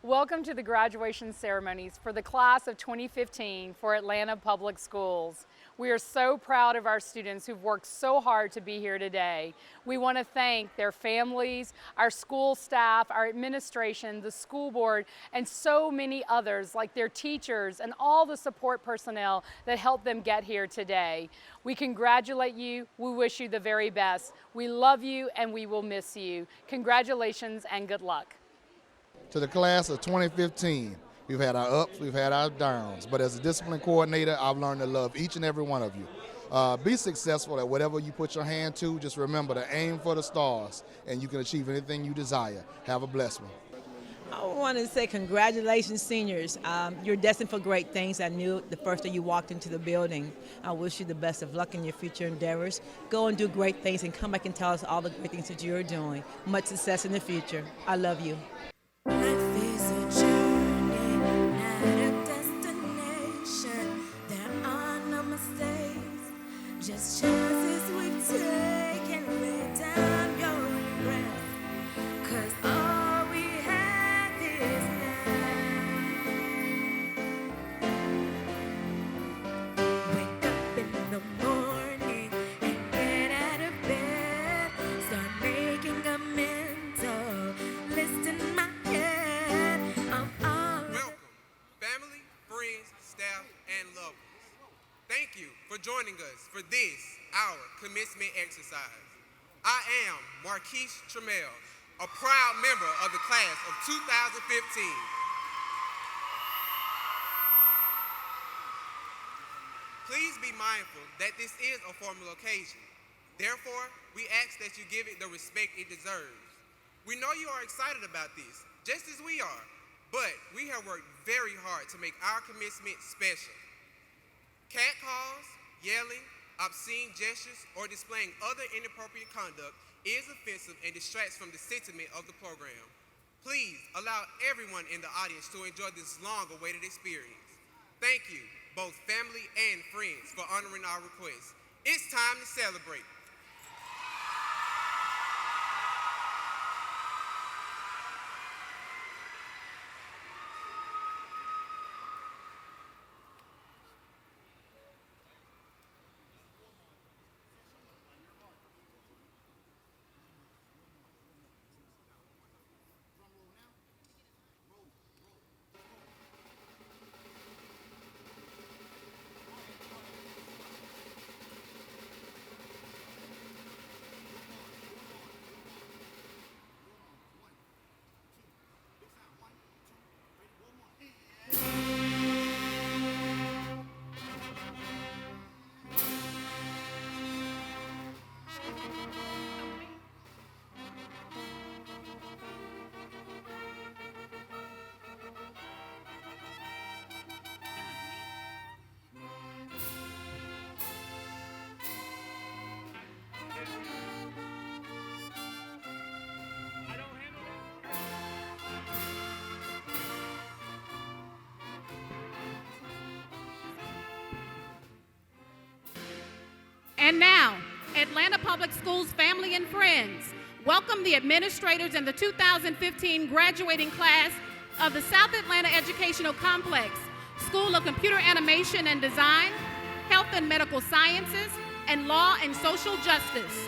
Welcome to the graduation ceremonies for the class of 2015 for Atlanta Public Schools. We are so proud of our students who've worked so hard to be here today. We want to thank their families, our school staff, our administration, the school board, and so many others like their teachers and all the support personnel that helped them get here today. We congratulate you. We wish you the very best. We love you and we will miss you. Congratulations and good luck. To the class of 2015, we've had our ups, we've had our downs, but as a discipline coordinator, I've learned to love each and every one of you. Be successful at whatever you put your hand to. Just remember to aim for the stars, and you can achieve anything you desire. Have a blessed one. I want to say congratulations, seniors. You're destined for great things. I knew the first day you walked into the building. I wish you the best of luck in your future endeavors. Go and do great things and come back and tell us all the great things that you're doing. Much success in the future. I love you. Life is a journey, not a destination. There are no mistakes, just chances we've taken. Lay down your regrets, 'cause all we have is now. Wake up in the morning and get out of bed. Start making a mental list in my Thank you for joining us for this, our commencement exercise. I am Marquise Trammell, a proud member of the class of 2015. Please be mindful that this is a formal occasion. Therefore, we ask that you give it the respect it deserves. We know you are excited about this, just as we are, but we have worked very hard to make our commencement special. Catcalls, yelling, obscene gestures, or displaying other inappropriate conduct is offensive and distracts from the sentiment of the program. Please allow everyone in the audience to enjoy this long-awaited experience. Thank you, both family and friends, for honoring our request. It's time to celebrate. And now, Atlanta Public Schools family and friends, welcome the administrators and the 2015 graduating class of the South Atlanta Educational Complex, School of Computer Animation and Design, Health and Medical Sciences, and Law and Social Justice.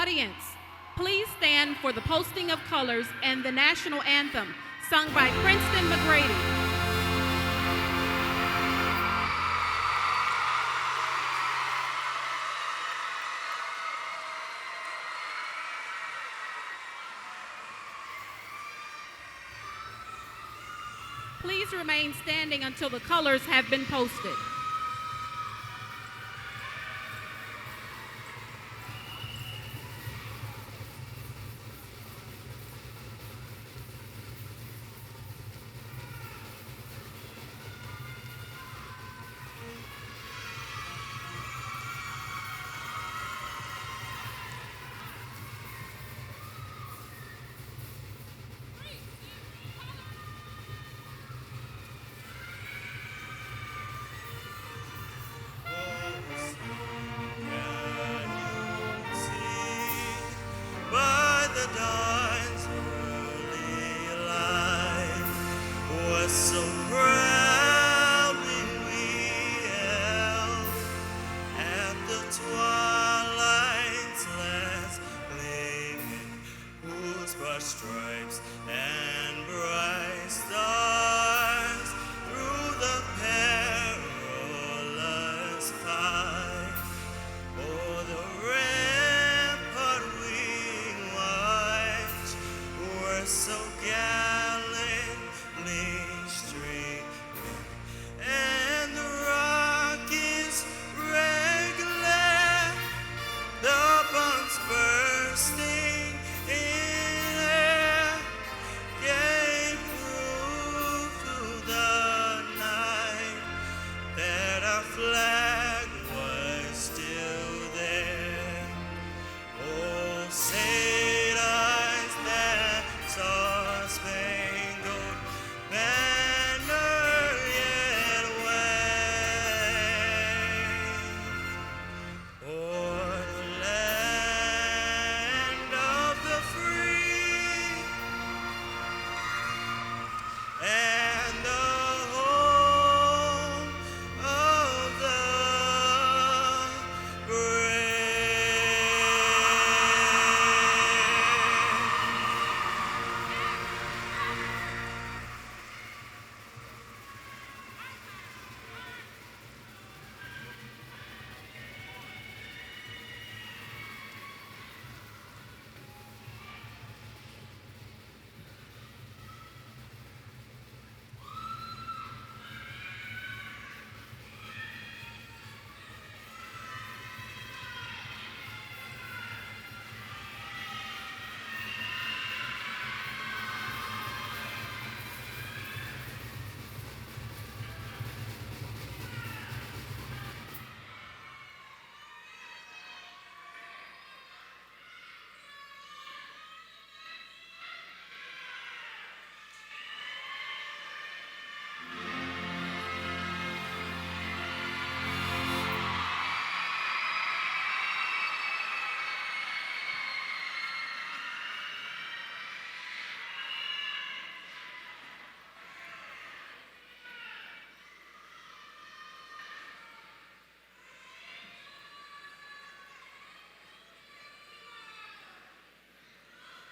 audience, please stand for the posting of colors and the national anthem sung by Princeton McGrady. Please remain standing until the colors have been posted. So proudly we held at the twilight's last gleaming, whose broad stripes and bright stars through the perilous fight o'er the rampart we watched were so gallantly streaming, and the rockets regular, the bombs bursting in air, gave proof through the night that our flag was still there. Oh, say does that star-spangled banner yet wave o'er the land of the free and the home of the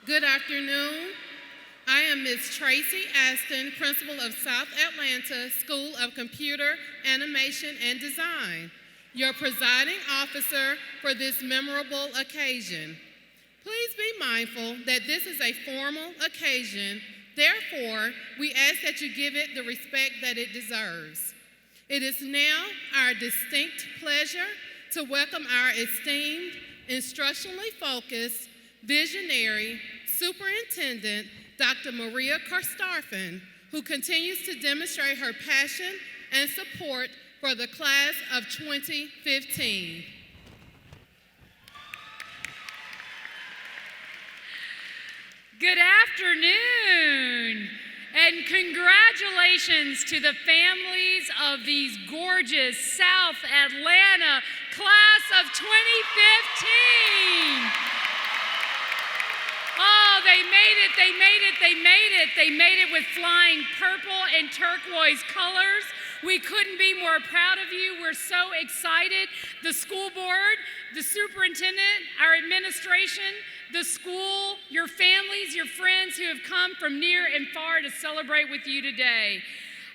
Good afternoon. I am Ms. Tracy Aston, Principal of South Atlanta School of Computer, Animation, and Design, your presiding officer for this memorable occasion. Please be mindful that this is a formal occasion. Therefore, we ask that you give it the respect that it deserves. It is now our distinct pleasure to welcome our esteemed, instructionally focused, visionary Superintendent, Dr. Maria Karstarfin, who continues to demonstrate her passion and support for the class of 2015. Good afternoon, and congratulations to the families of these gorgeous South Atlanta class of 2015. Oh, they made it, they made it, they made it. They made it with flying purple and turquoise colors We couldn't be more proud of you. We're so excited. The school board, the superintendent, our administration, the school, your families, your friends who have come from near and far to celebrate with you today.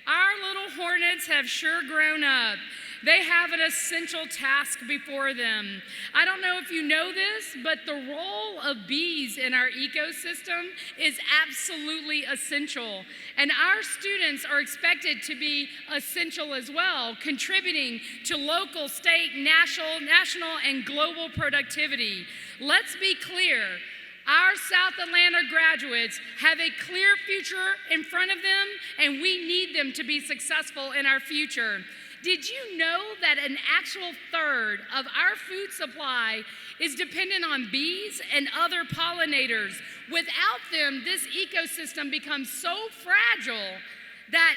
Our little Hornets have sure grown up. They have an essential task before them. I don't know if you know this, but the role of bees in our ecosystem is absolutely essential. And our students are expected to be essential as well, contributing to local, state, national, and global productivity. Let's be clear. Our South Atlanta graduates have a clear future in front of them, and we need them to be successful in our future. Did you know that an actual third of our food supply is dependent on bees and other pollinators? Without them, this ecosystem becomes so fragile that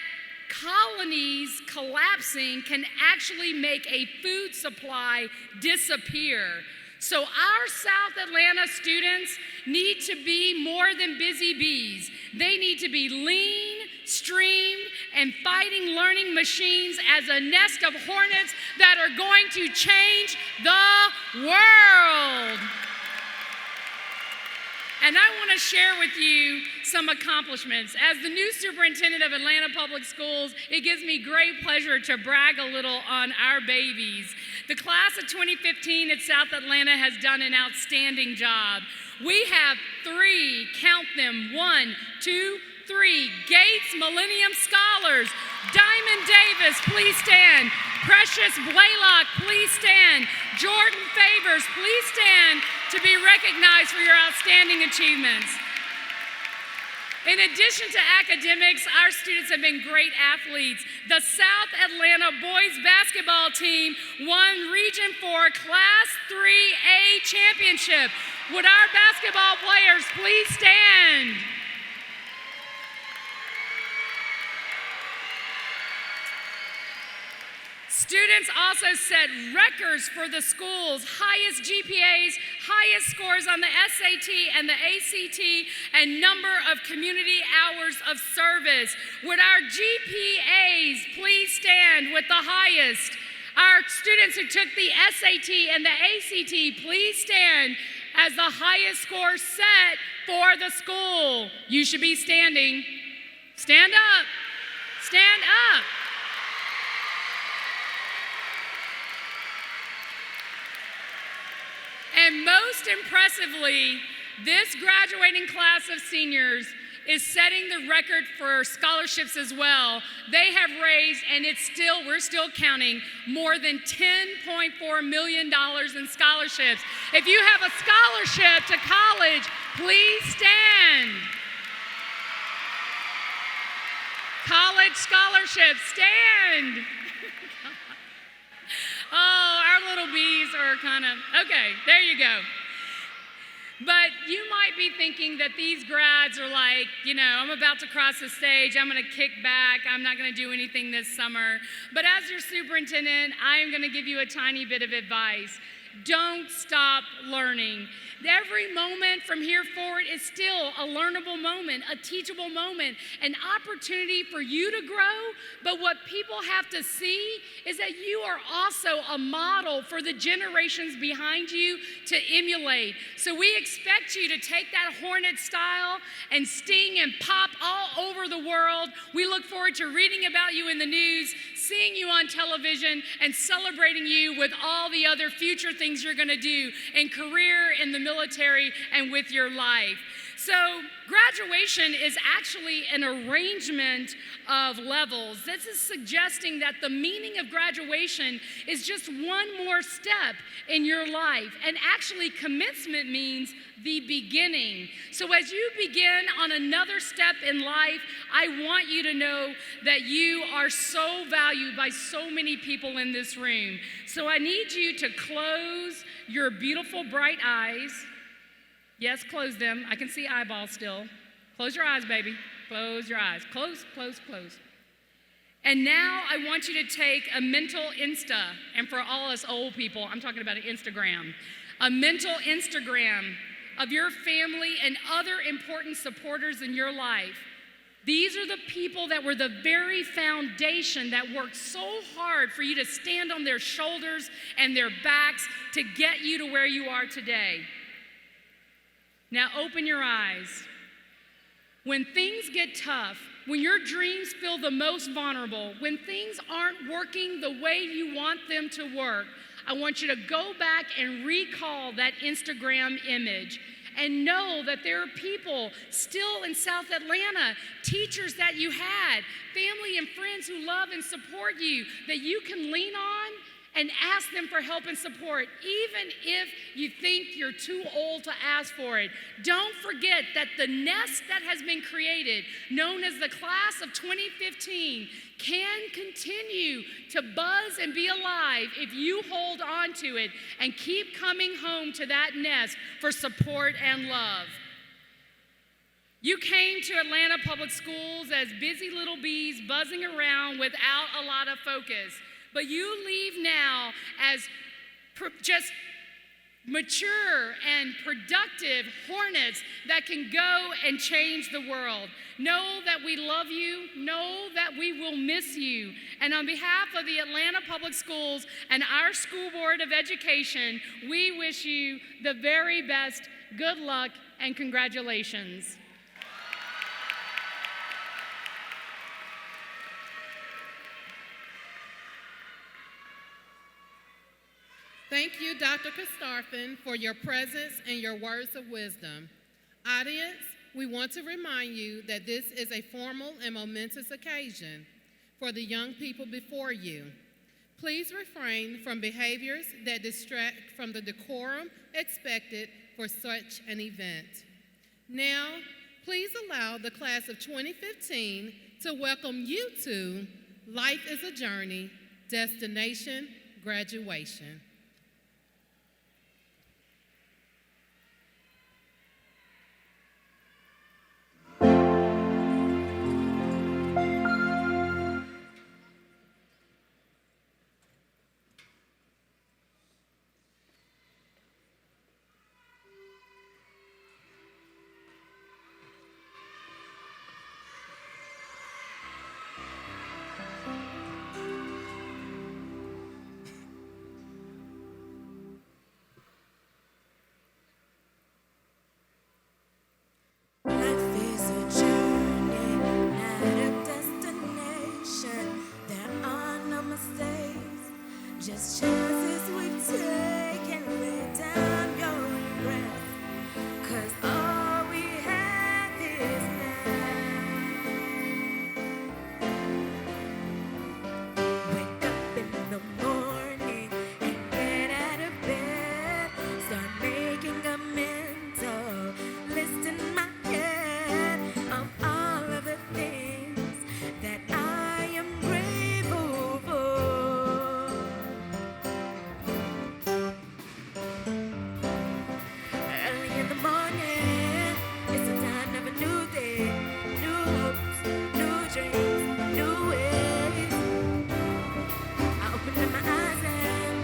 colonies collapsing can actually make a food supply disappear. So our South Atlanta students need to be more than busy bees. They need to be lean, streamed, and fighting learning machines as a nest of hornets that are going to change the world. And I want to share with you some accomplishments. As the new superintendent of Atlanta Public Schools, it gives me great pleasure to brag a little on our babies. The class of 2015 at South Atlanta has done an outstanding job. We have 3, count them, 1, 2, 3, Gates Millennium Scholars. Diamond Davis, please stand. Precious Blaylock, please stand. Jordan Favors, please stand to be recognized for your outstanding achievements. In addition to academics, our students have been great athletes. The South Atlanta boys basketball team won Region 4 Class 3A championship. Would our basketball players please stand? Students also set records for the school's highest GPAs, highest scores on the SAT and the ACT, and number of community hours of service. Would our GPAs please stand with the highest? Our students who took the SAT and the ACT, please stand as the highest score set for the school. You should be standing. Stand up. Stand up. And most impressively, this graduating class of seniors is setting the record for scholarships as well. They have raised, and we're still counting, more than $10.4 million in scholarships. If you have a scholarship to college, please stand. College scholarships, stand. Oh, our little bees are okay, there you go. But you might be thinking that these grads are like, I'm about to cross the stage, I'm gonna kick back, I'm not gonna do anything this summer. But as your superintendent, I am gonna give you a tiny bit of advice. Don't stop learning. Every moment from here forward is still a learnable moment, a teachable moment, an opportunity for you to grow. But what people have to see is that you are also a model for the generations behind you to emulate. So we expect you to take that Hornet style and sting and pop all over the world. We look forward to reading about you in the news, seeing you on television, and celebrating you with all the other future things you're going to do in career, in the military, and with your life. So graduation is actually an arrangement of levels. This is suggesting that the meaning of graduation is just one more step in your life. And actually, commencement means the beginning. So as you begin on another step in life, I want you to know that you are so valued by so many people in this room. So I need you to close your beautiful, bright eyes. Yes, close them. I can see eyeballs still. Close your eyes, baby. Close your eyes. Close, close, close. And now I want you to take a mental Insta, and for all us old people, I'm talking about an Instagram, a mental Instagram of your family and other important supporters in your life. These are the people that were the very foundation that worked so hard for you to stand on their shoulders and their backs to get you to where you are today. Now open your eyes. When things get tough, when your dreams feel the most vulnerable, when things aren't working the way you want them to work, I want you to go back and recall that Instagram image and know that there are people still in South Atlanta, teachers that you had, family and friends who love and support you, that you can lean on and ask them for help and support, even if you think you're too old to ask for it. Don't forget that the nest that has been created, known as the class of 2015, can continue to buzz and be alive if you hold on to it and keep coming home to that nest for support and love. You came to Atlanta Public Schools as busy little bees buzzing around without a lot of focus. But you leave now as just mature and productive hornets that can go and change the world. Know that we love you. Know that we will miss you. And on behalf of the Atlanta Public Schools and our School Board of Education, we wish you the very best. Good luck and congratulations. Thank you, Dr. Kastarfin, for your presence and your words of wisdom. Audience, we want to remind you that this is a formal and momentous occasion for the young people before you. Please refrain from behaviors that distract from the decorum expected for such an event. Now, please allow the class of 2015 to welcome you to Life is a Journey, Destination Graduation. Just chances we've taken, lay down your breath, 'cause all we have is now. Wake up in the morning and get out of bed, start making a mental list in my head of all of the things that I am grateful for. Early in the morning, it's the time of a new day, new hopes, new dreams, new ways. I open up my eyes and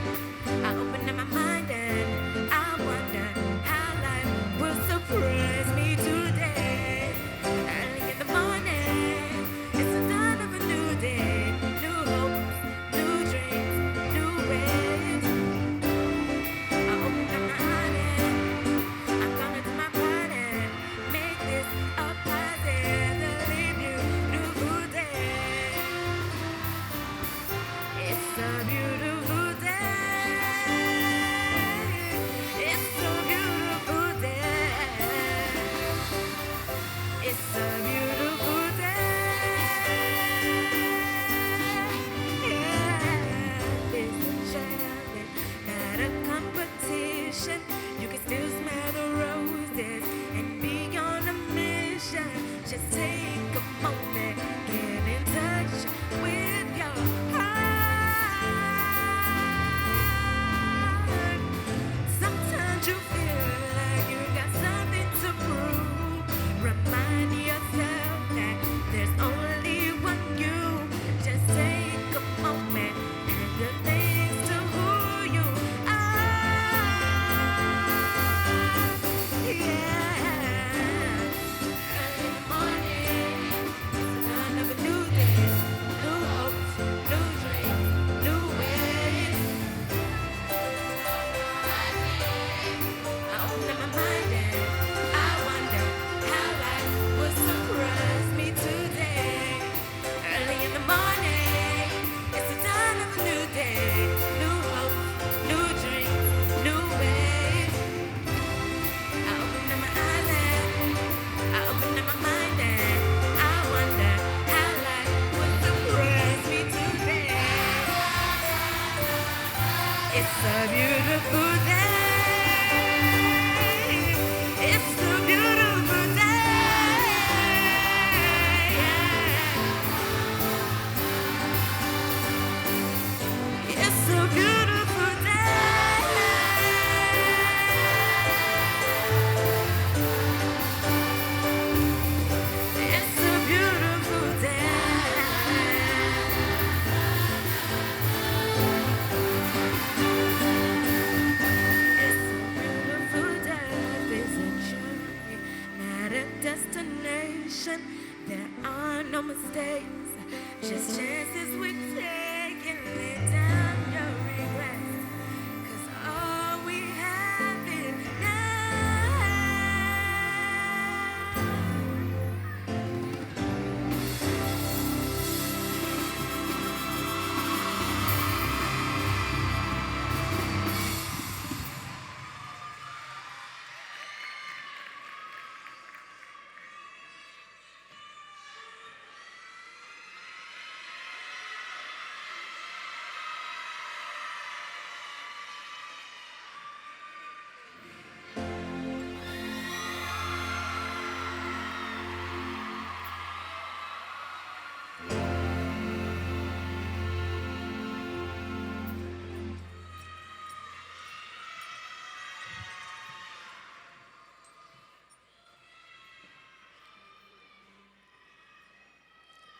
I open up my mind and I wonder how life will surprise me today. Early in the morning, it's the dawn of a new day, new hopes, new dreams, new ways. I open up my heart and I'm gonna do my part and make this a positively beautiful day. It's a beautiful day. It's a beautiful day. It's a beautiful day. Yeah, it's a challenge, not a competition. You can still smell the roses and be on a mission. Just take a moment, get in touch with your heart. It's a beautiful day. It's a beautiful day. It's a beautiful day. It's a beautiful day. It's a beautiful day. There's a journey, not a destination. There are no mistakes, just chances we take and lay down your regrets. 'Cause all we have is now.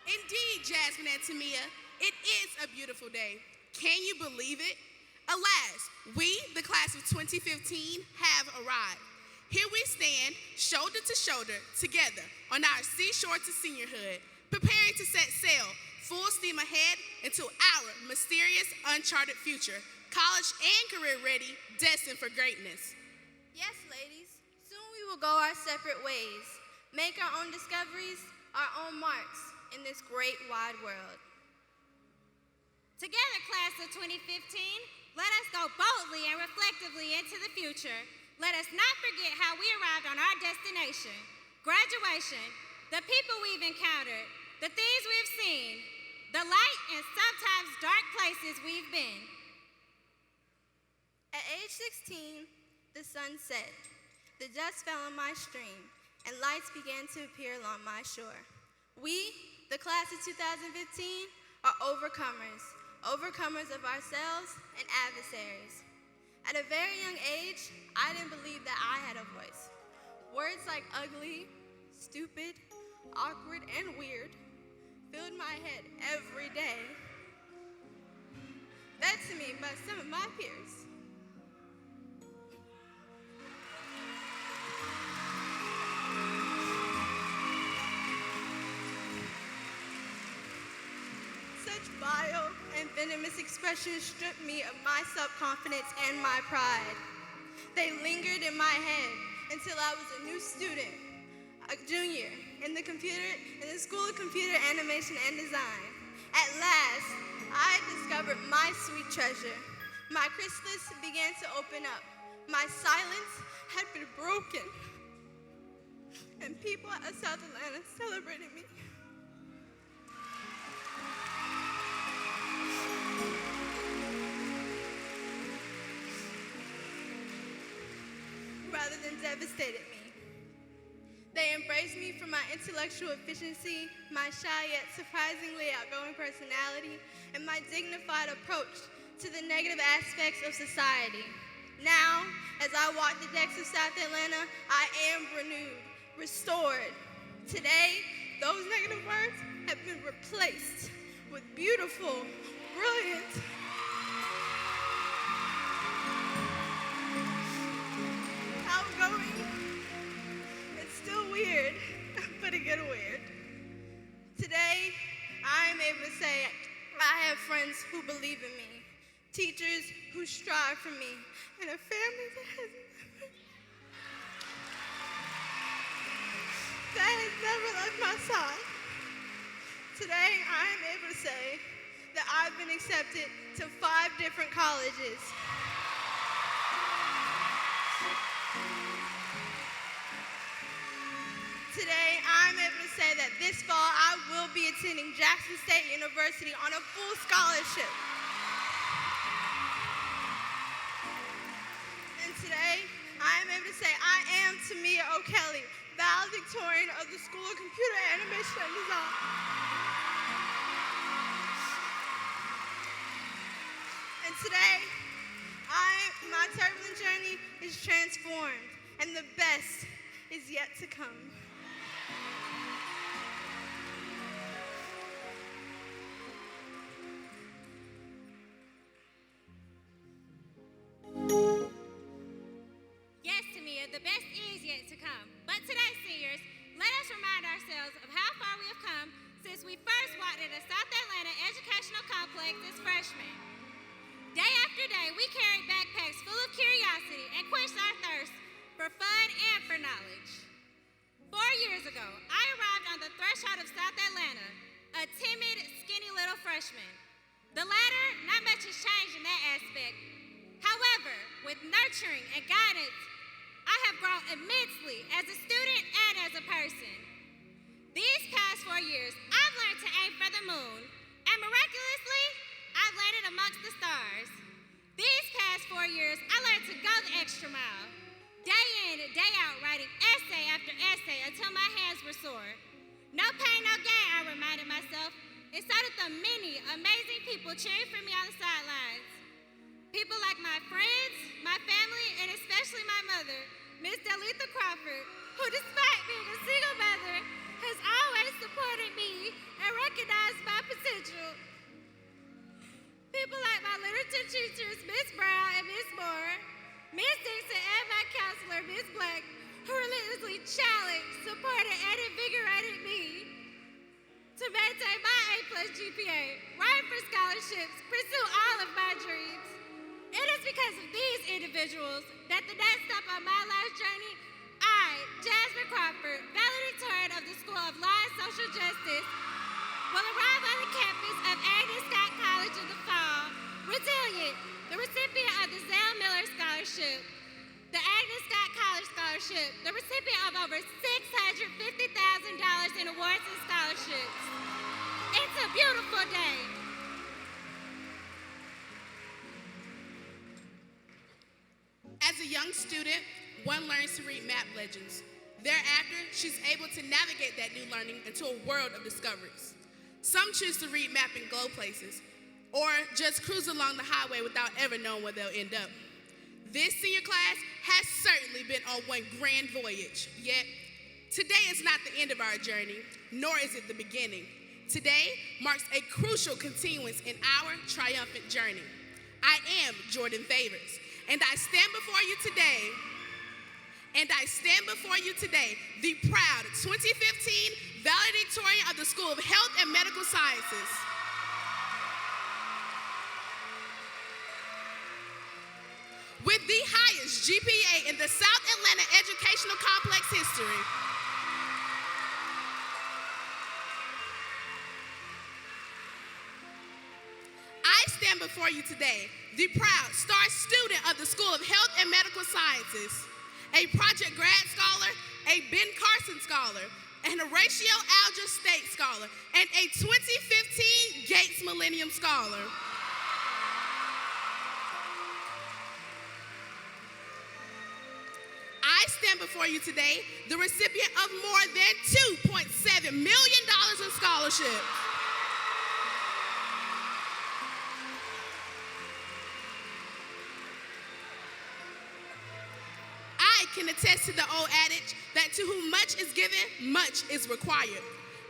Indeed, Jasmine and Tamia, it is a beautiful day. Can you believe it? Alas, we, the class of 2015, have arrived. Here we stand, shoulder to shoulder, together on our seashore to seniorhood, preparing to set sail, full steam ahead into our mysterious, uncharted future, college and career ready, destined for greatness. Yes, ladies, soon we will go our separate ways, make our own discoveries, our own marks in this great wide world. Together, class of 2015, let us go boldly and reflectively into the future. Let us not forget how we arrived on our destination, graduation, the people we've encountered, the things we've seen, the light and sometimes dark places we've been. At age 16, the sun set, the dust fell on my stream, and lights began to appear along my shore. We, the class of 2015, are overcomers of ourselves and adversaries. At a very young age, I didn't believe that I had a voice. Words like ugly, stupid, awkward, and weird filled my head every day. Fed to me by some of my peers. Such vile and venomous expressions stripped me of my self-confidence and my pride. They lingered in my head until I was a new student, a junior, in the School of Computer Animation and Design. At last, I discovered my sweet treasure. My chrysalis began to open up. My silence had been broken. And people at South Atlanta celebrated me. Rather than devastated me. They embraced me for my intellectual efficiency, my shy yet surprisingly outgoing personality, and my dignified approach to the negative aspects of society. Now, as I walk the decks of South Atlanta, I am renewed, restored. Today, those negative words have been replaced with beautiful, brilliant, outgoing, it's still weird, but a good weird. Today, I'm able to say I have friends who believe in me, teachers who strive for me, and a family that has never left my side. Today, I'm able to say that I've been accepted to 5 different colleges. Today, I'm able to say that this fall I will be attending Jackson State University on a full scholarship. valedictorian of the School of Computer Animation and Design. And today, my turbulent journey is transformed, and the best is yet to come. Yes, Tamia, the best is yet to come. But today, seniors, let us remind ourselves of how far we have come since we first walked into South Atlanta Educational Complex as freshmen. Day after day, we carried backpacks full of curiosity and quenched our thirst for fun and for knowledge. 4 years ago, I arrived on the threshold of South Atlanta, a timid, skinny little freshman. The latter, not much has changed in that aspect. However, with nurturing and guidance, I have grown immensely as a student and as a person. These past 4 years, I've learned to aim for the moon, and miraculously, I've landed amongst the stars. These past 4 years, I learned to go the extra mile, day in and day out, writing essay after essay until my hands were sore. No pain, no gain, I reminded myself, and so did the many amazing people cheering for me on the sidelines. People like my friends, my family, and especially my mother, Miss Delitha Crawford, who despite being a single mother, has always supported me and recognized my potential. People like my literature teachers, Miss Brown and Miss Moore, Miss Dixon and my counselor, Miss Black, who relentlessly challenged, supported, and invigorated me to maintain my A+ GPA, write for scholarships, pursue all of my dreams. It is because of these individuals that the next step on my life journey, I, Jasmine Crawford, valedictorian of the School of Law and Social Justice, will arrive on the campus of Agnes Scott College in the fall, resilient, the recipient of the Zell Miller Scholarship, the Agnes Scott College Scholarship, the recipient of over $650,000 in awards and scholarships. It's a beautiful day. As a young student, one learns to read map legends. Thereafter, she's able to navigate that new learning into a world of discoveries. Some choose to read map and go places, or just cruise along the highway without ever knowing where they'll end up. This senior class has certainly been on one grand voyage, yet today is not the end of our journey, nor is it the beginning. Today marks a crucial continuance in our triumphant journey. I am Jordan Favors, and I stand before you today, the proud 2015 valedictorian of the School of Health and Medical Sciences. With the highest GPA in the South Atlanta Educational Complex history. I stand before you today, the proud star student of the School of Health and Medical Sciences, a Project Grad Scholar, a Ben Carson Scholar, an Horatio Alger State Scholar, and a 2015 Gates Millennium Scholar. I stand before you today, the recipient of more than $2.7 million in scholarships. I can attest to the old adage that to whom much is given, much is required.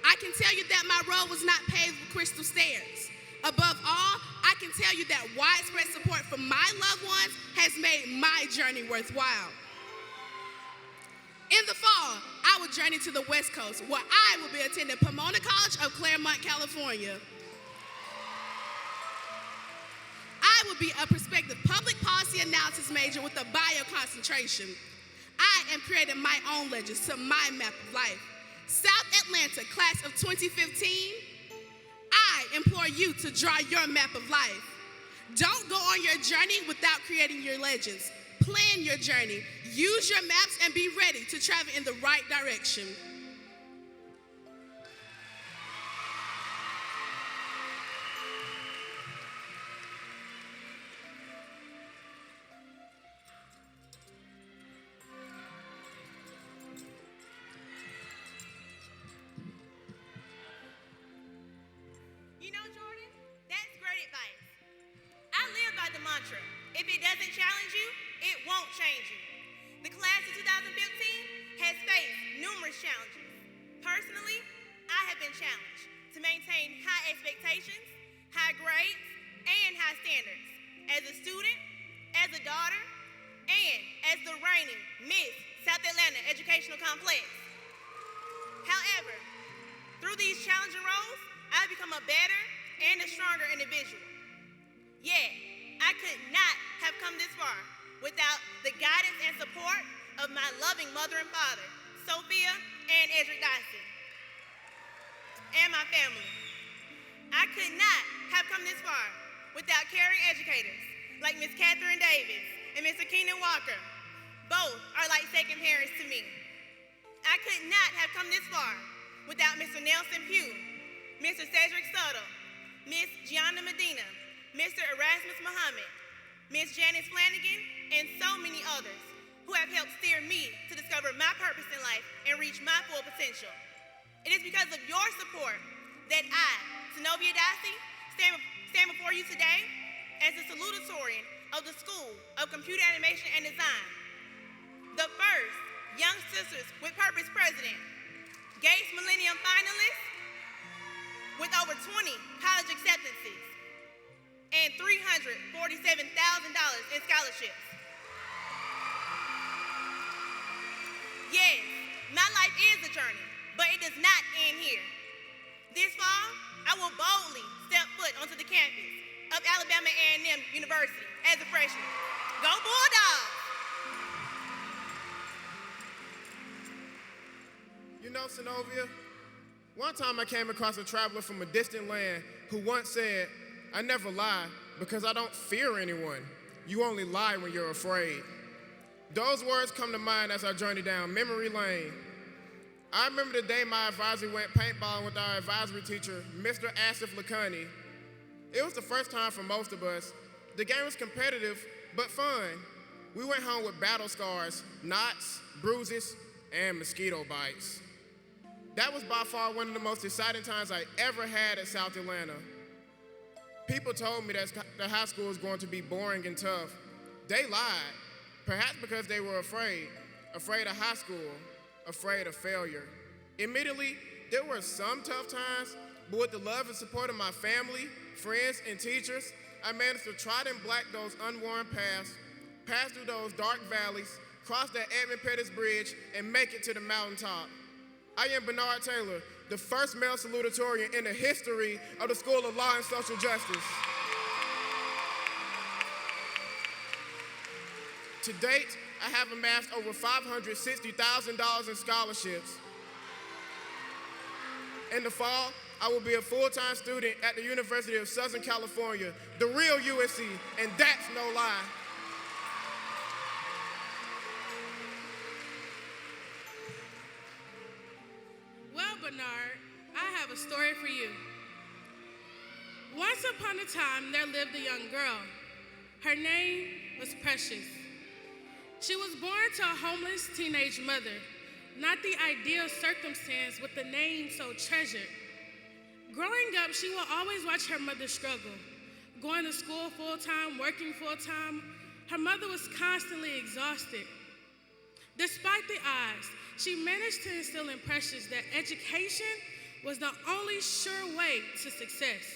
I can tell you that my road was not paved with crystal stairs. Above all, I can tell you that widespread support from my loved ones has made my journey worthwhile. In the fall, I will journey to the West Coast, where I will be attending Pomona College of Claremont, California. I will be a prospective public policy analysis major with a bio concentration. I am creating my own legends to my map of life. South Atlanta, class of 2015, I implore you to draw your map of life. Don't go on your journey without creating your legends. Plan your journey, use your maps, and be ready to travel in the right direction. mantra. If it doesn't challenge you, it won't change you. The class of 2015 has faced numerous challenges. Personally, I have been challenged to maintain high expectations, high grades, and high standards as a student, as a daughter, and as the reigning Miss South Atlanta Educational Complex. However, through these challenging roles, I've become a better and a stronger individual. Yet, I could not have come this far without the guidance and support of my loving mother and father, Sophia and Edric Dossie, and my family. I could not have come this far without caring educators like Miss Catherine Davis and Mr. Keenan Walker. Both are like second parents to me. I could not have come this far without Mr. Nelson Pugh, Mr. Cedric Suttle, Miss Gianna Medina, Mr. Erasmus Muhammad, Miss Janice Flanagan, and so many others who have helped steer me to discover my purpose in life and reach my full potential. It is because of your support that I, Zenobia Dossie, stand before you today as the salutatorian of the School of Computer Animation and Design, the first Young Sisters with Purpose president, Gates Millennium finalist with over 20 college acceptances, and $347,000 in scholarships. Yes, my life is a journey, but it does not end here. This fall, I will boldly step foot onto the campus of Alabama A&M University as a freshman. Go Bulldogs! You know, Zenobia, one time I came across a traveler from a distant land who once said, "I never lie because I don't fear anyone. You only lie when you're afraid." Those words come to mind as I journey down memory lane. I remember the day my advisory went paintballing with our advisory teacher, Mr. Asif Lakhani. It was the first time for most of us. The game was competitive, but fun. We went home with battle scars, knots, bruises, and mosquito bites. That was by far one of the most exciting times I ever had at South Atlanta. People told me that the high school was going to be boring and tough. They lied, perhaps because they were afraid of high school, afraid of failure. Admittedly, there were some tough times, but with the love and support of my family, friends, and teachers, I managed to trot and black those unworn paths, pass through those dark valleys, cross that Edmund Pettus Bridge, and make it to the mountaintop. I am Bernard Taylor, the first male salutatorian in the history of the School of Law and Social Justice. To date, I have amassed over $560,000 in scholarships. In the fall, I will be a full-time student at the University of Southern California, the real USC, and that's no lie. Well, Bernard, I have a story for you. Once upon a time, there lived a young girl. Her name was Precious. She was born to a homeless teenage mother, not the ideal circumstance with the name so treasured. Growing up, she will always watch her mother struggle. Going to school full-time, working full-time, her mother was constantly exhausted. Despite the odds, she managed to instill in Precious that education was the only sure way to success.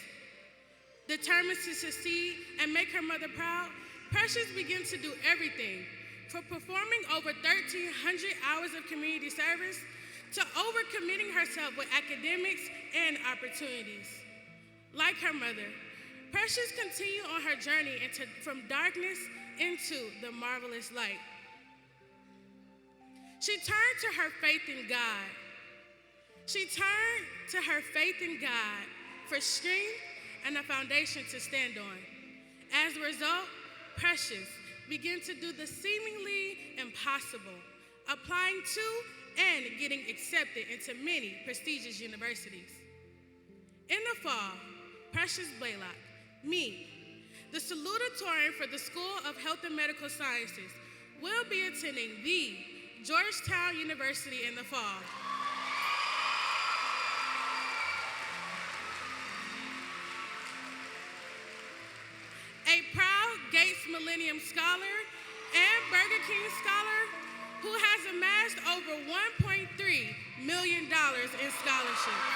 Determined to succeed and make her mother proud, Precious began to do everything, from performing over 1,300 hours of community service to overcommitting herself with academics and opportunities. Like her mother, Precious continued on her journey from darkness into the marvelous light. She turned to her faith in God. She turned to her faith in God for strength and a foundation to stand on. As a result, Precious began to do the seemingly impossible, applying to and getting accepted into many prestigious universities. In the fall, Precious Blaylock, me, the salutatorian for the School of Health and Medical Sciences, will be attending the Georgetown University in the fall. A proud Gates Millennium Scholar and Burger King Scholar, who has amassed over $1.3 million in scholarships.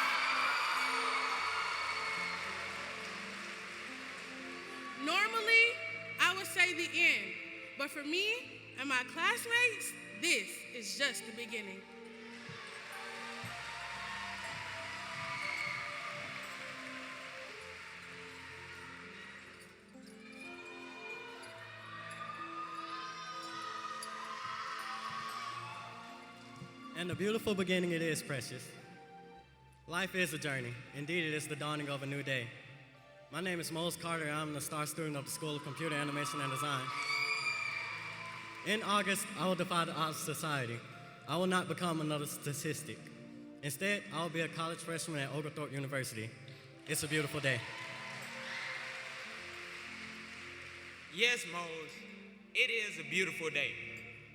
Normally, I would say the end, but for me and my classmates, this is just the beginning. And a beautiful beginning it is, precious. Life is a journey. Indeed, it is the dawning of a new day. My name is Mose Carter, and I'm the star student of the School of Computer Animation and Design. In August, I will defy the odds of society. I will not become another statistic. Instead, I will be a college freshman at Oglethorpe University. It's a beautiful day. Yes, Mose, it is a beautiful day.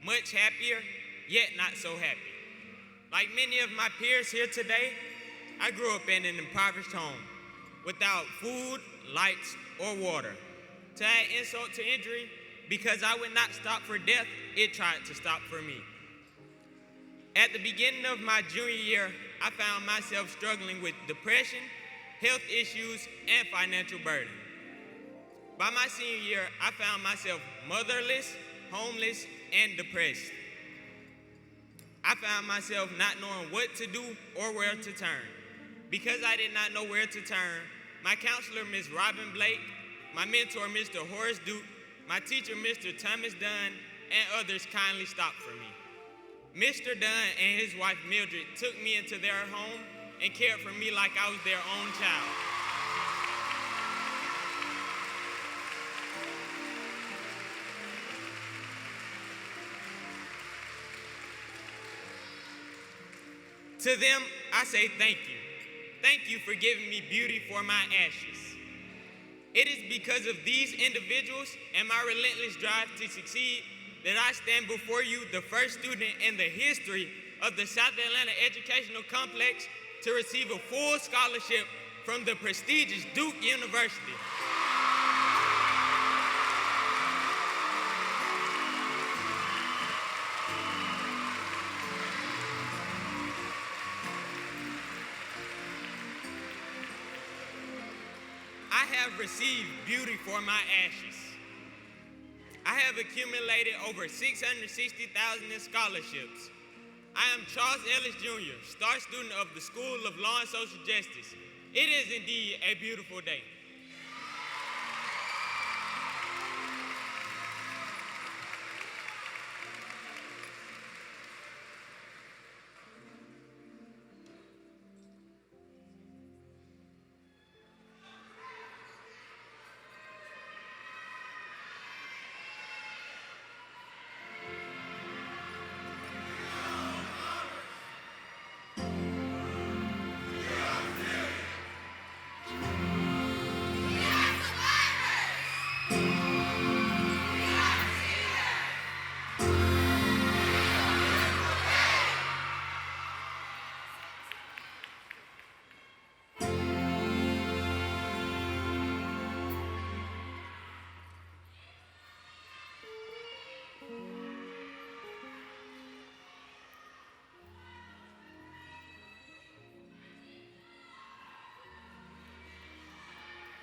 Much happier, yet not so happy. Like many of my peers here today, I grew up in an impoverished home without food, lights, or water. To add insult to injury, because I would not stop for death, it tried to stop for me. At the beginning of my junior year, I found myself struggling with depression, health issues, and financial burden. By my senior year, I found myself motherless, homeless, and depressed. I found myself not knowing what to do or where to turn. Because I did not know where to turn, my counselor, Ms. Robin Blake, my mentor, Mr. Horace Duke, my teacher, Mr. Thomas Dunn, and others kindly stopped for me. Mr. Dunn and his wife, Mildred, took me into their home and cared for me like I was their own child. To them, I say thank you. Thank you for giving me beauty for my ashes. It is because of these individuals and my relentless drive to succeed that I stand before you, the first student in the history of the South Atlanta Educational Complex to receive a full scholarship from the prestigious Duke University. I have received beauty for my ashes. I have accumulated over $660,000 in scholarships. I am Charles Ellis Jr., star student of the School of Law and Social Justice. It is indeed a beautiful day.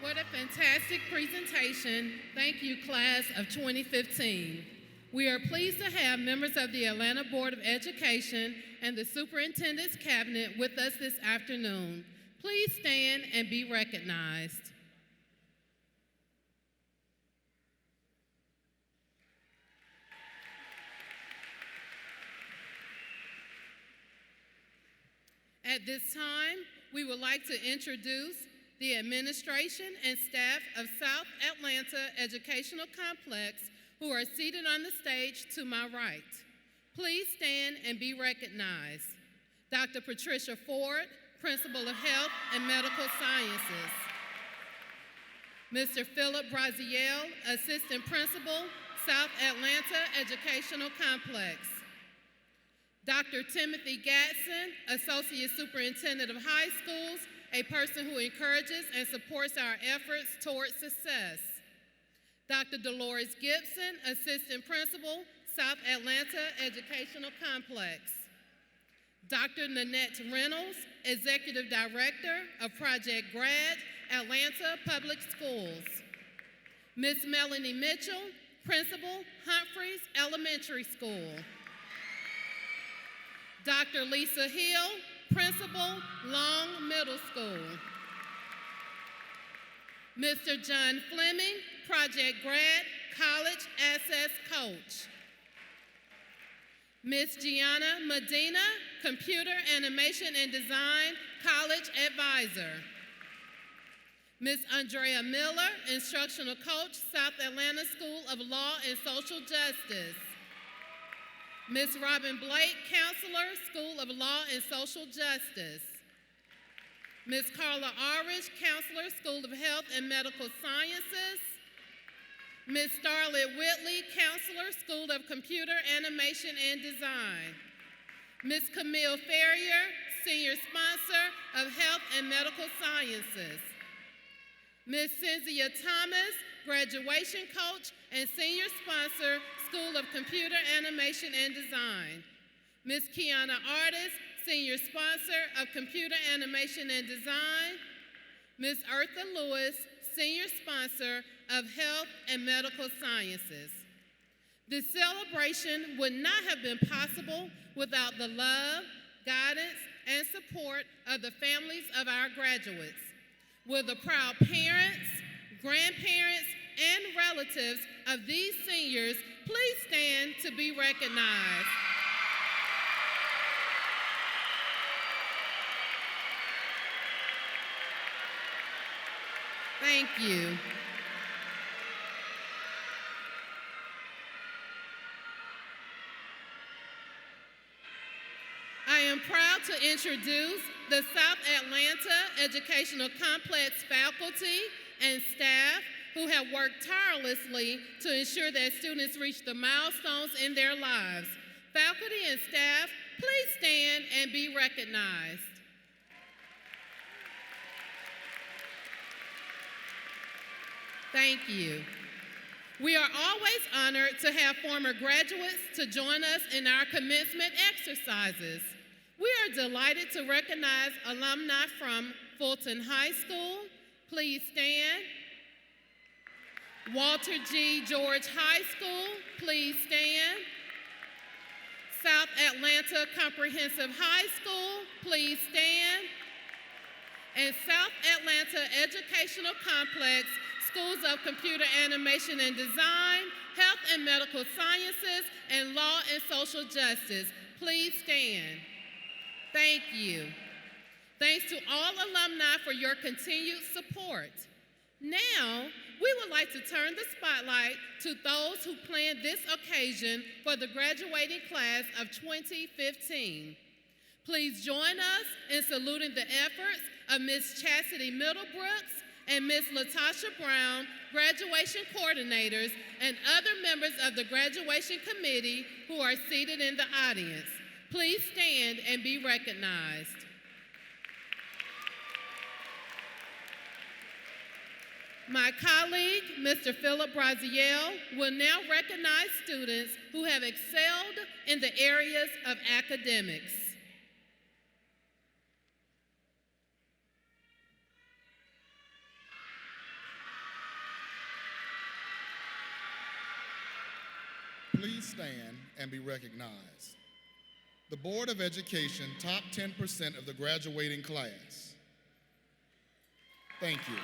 What a fantastic presentation. Thank you, class of 2015. We are pleased to have members of the Atlanta Board of Education and the Superintendent's Cabinet with us this afternoon. Please stand and be recognized. At this time, we would like to introduce the administration and staff of South Atlanta Educational Complex who are seated on the stage to my right. Please stand and be recognized. Dr. Patricia Ford, Principal of Health and Medical Sciences. Mr. Philip Braziel, Assistant Principal, South Atlanta Educational Complex. Dr. Timothy Gatson, Associate Superintendent of High Schools, a person who encourages and supports our efforts towards success. Dr. Dolores Gibson, Assistant Principal, South Atlanta Educational Complex. Dr. Nanette Reynolds, Executive Director of Project GRAD, Atlanta Public Schools. Ms. Melanie Mitchell, Principal, Humphreys Elementary School. Dr. Lisa Hill, Principal, Long Middle School. Mr. John Fleming, Project GRAD, College Access Coach. Ms. Gianna Medina, Computer Animation and Design, College Advisor. Ms. Andrea Miller, Instructional Coach, South Atlanta School of Law and Social Justice. Ms. Robin Blake, Counselor, School of Law and Social Justice. Ms. Carla Arridge, Counselor, School of Health and Medical Sciences. Ms. Starlet Whitley, Counselor, School of Computer Animation and Design. Ms. Camille Ferrier, Senior Sponsor of Health and Medical Sciences. Ms. Cynthia Thomas, Graduation Coach and Senior Sponsor, School of Computer Animation and Design. Ms. Kiana Artis, Senior Sponsor of Computer Animation and Design. Ms. Eartha Lewis, Senior Sponsor of Health and Medical Sciences. This celebration would not have been possible without the love, guidance, and support of the families of our graduates. Will the proud parents, grandparents, and relatives of these seniors please stand to be recognized? Thank you. I am proud to introduce the South Atlanta Educational Complex faculty and staff who have worked tirelessly to ensure that students reach the milestones in their lives. Faculty and staff, please stand and be recognized. Thank you. We are always honored to have former graduates to join us in our commencement exercises. We are delighted to recognize alumni from Fulton High School. Please stand. Walter G. George High School. Please stand. South Atlanta Comprehensive High School. Please stand. And South Atlanta Educational Complex, Schools of Computer Animation and Design, Health and Medical Sciences, and Law and Social Justice. Please stand. Thank you. Thanks to all alumni for your continued support. Now, we would like to turn the spotlight to those who planned this occasion for the graduating class of 2015. Please join us in saluting the efforts of Ms. Chastity Middlebrooks and Ms. Latasha Brown, graduation coordinators, and other members of the graduation committee who are seated in the audience. Please stand and be recognized. My colleague, Mr. Philip Braziel, will now recognize students who have excelled in the areas of academics. Please stand and be recognized. The Board of Education, top 10% of the graduating class. Thank you.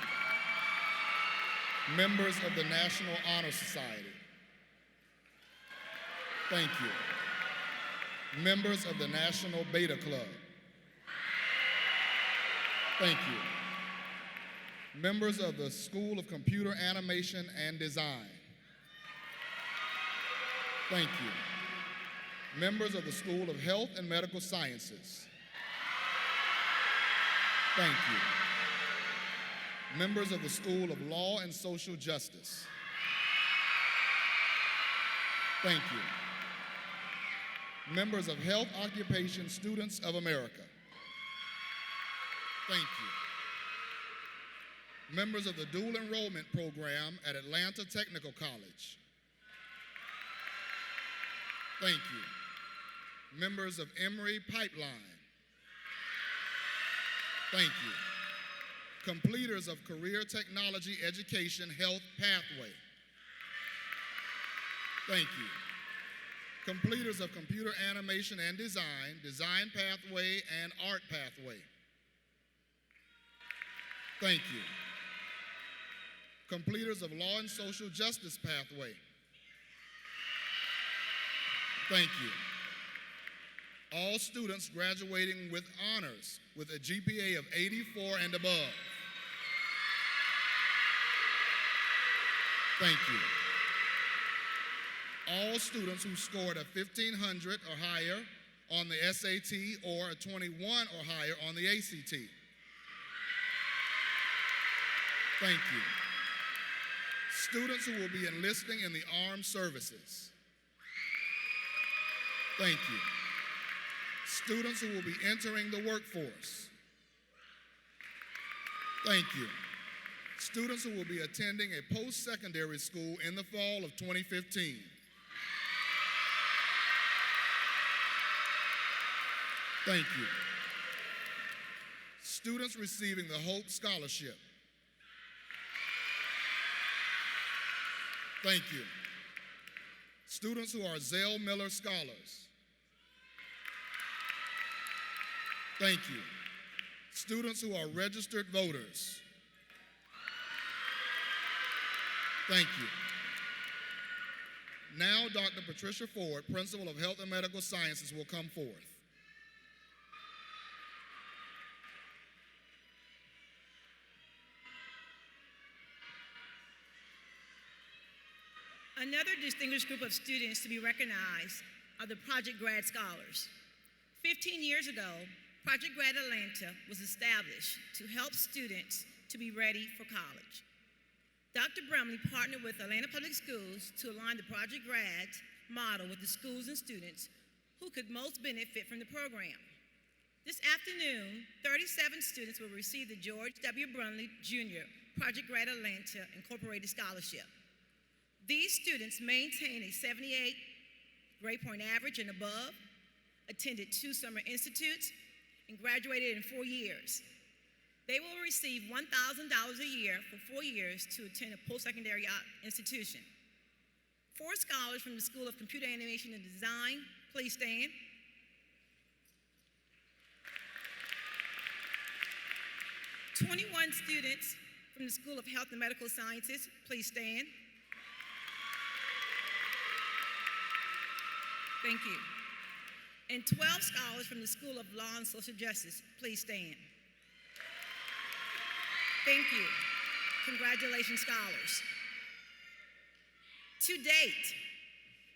Members of the National Honor Society. Thank you. Members of the National Beta Club. Thank you. Members of the School of Computer Animation and Design. Thank you. Members of the School of Health and Medical Sciences. Thank you. Members of the School of Law and Social Justice. Thank you. Members of Health Occupation Students of America. Thank Members of the dual enrollment program at Atlanta Technical College. Thank you. Members of Emory Pipeline. Thank you. Completers of Career Technology Education Health Pathway. Thank you. Completers of Computer Animation and Design, Design Pathway and Art Pathway. Thank you. Completers of Law and Social Justice Pathway. Thank you. All students graduating with honors with a GPA of 84 and above. Thank you. All students who scored a 1,500 or higher on the SAT or a 21 or higher on the ACT. Thank you. Students who will be enlisting in the armed services. Thank you. Students who will be entering the workforce. Thank you. Students who will be attending a post-secondary school in the fall of 2015. Thank you. Students receiving the Hope Scholarship. Thank you. Students who are Zell Miller Scholars. Thank you. Students who are registered voters. Thank you. Now, Dr. Patricia Ford, Principal of Health and Medical Sciences, will come forth. Another distinguished group of students to be recognized are the Project Grad Scholars. 15 years ago, Project Grad Atlanta was established to help students to be ready for college. Dr. Brumley partnered with Atlanta Public Schools to align the Project Grad model with the schools and students who could most benefit from the program. This afternoon, 37 students will receive the George W. Brumley Jr. Project Grad Atlanta Incorporated Scholarship. These students maintain a 78 grade point average and above, attended 2 summer institutes, and graduated in 4 years. They will receive $1,000 a year for 4 years to attend a post-secondary institution. 4 scholars from the School of Computer Animation and Design, please stand. 21 students from the School of Health and Medical Sciences, please stand. Thank you. And 12 scholars from the School of Law and Social Justice, please stand. Thank you. Congratulations, scholars. To date,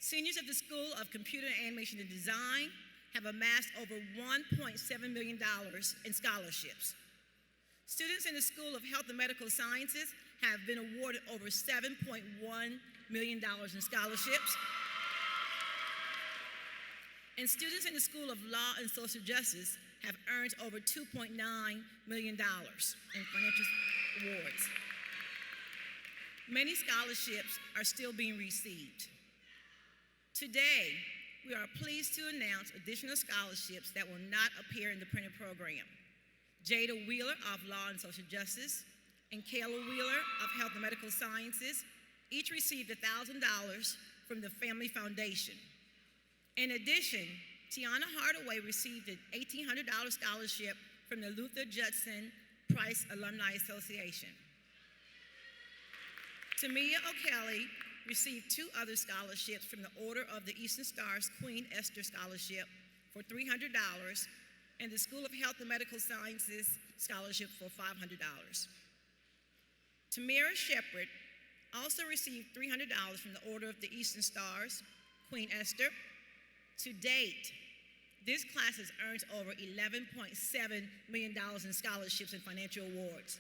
seniors of the School of Computer Animation and Design have amassed over $1.7 million in scholarships. Students in the School of Health and Medical Sciences have been awarded over $7.1 million in scholarships. And students in the School of Law and Social Justice have earned over $2.9 million in financial awards. Many scholarships are still being received. Today, we are pleased to announce additional scholarships that will not appear in the printed program. Jada Wheeler of Law and Social Justice and Kayla Wheeler of Health and Medical Sciences each received $1,000 from the Family Foundation. In addition, Tiana Hardaway received an $1,800 scholarship from the Luther Judson Price Alumni Association. Tamia O'Kelly received 2 other scholarships from the Order of the Eastern Star's Queen Esther Scholarship for $300 and the School of Health and Medical Sciences Scholarship for $500. Tamira Shepard also received $300 from the Order of the Eastern Stars, Queen Esther. To date, this class has earned over $11.7 million in scholarships and financial awards.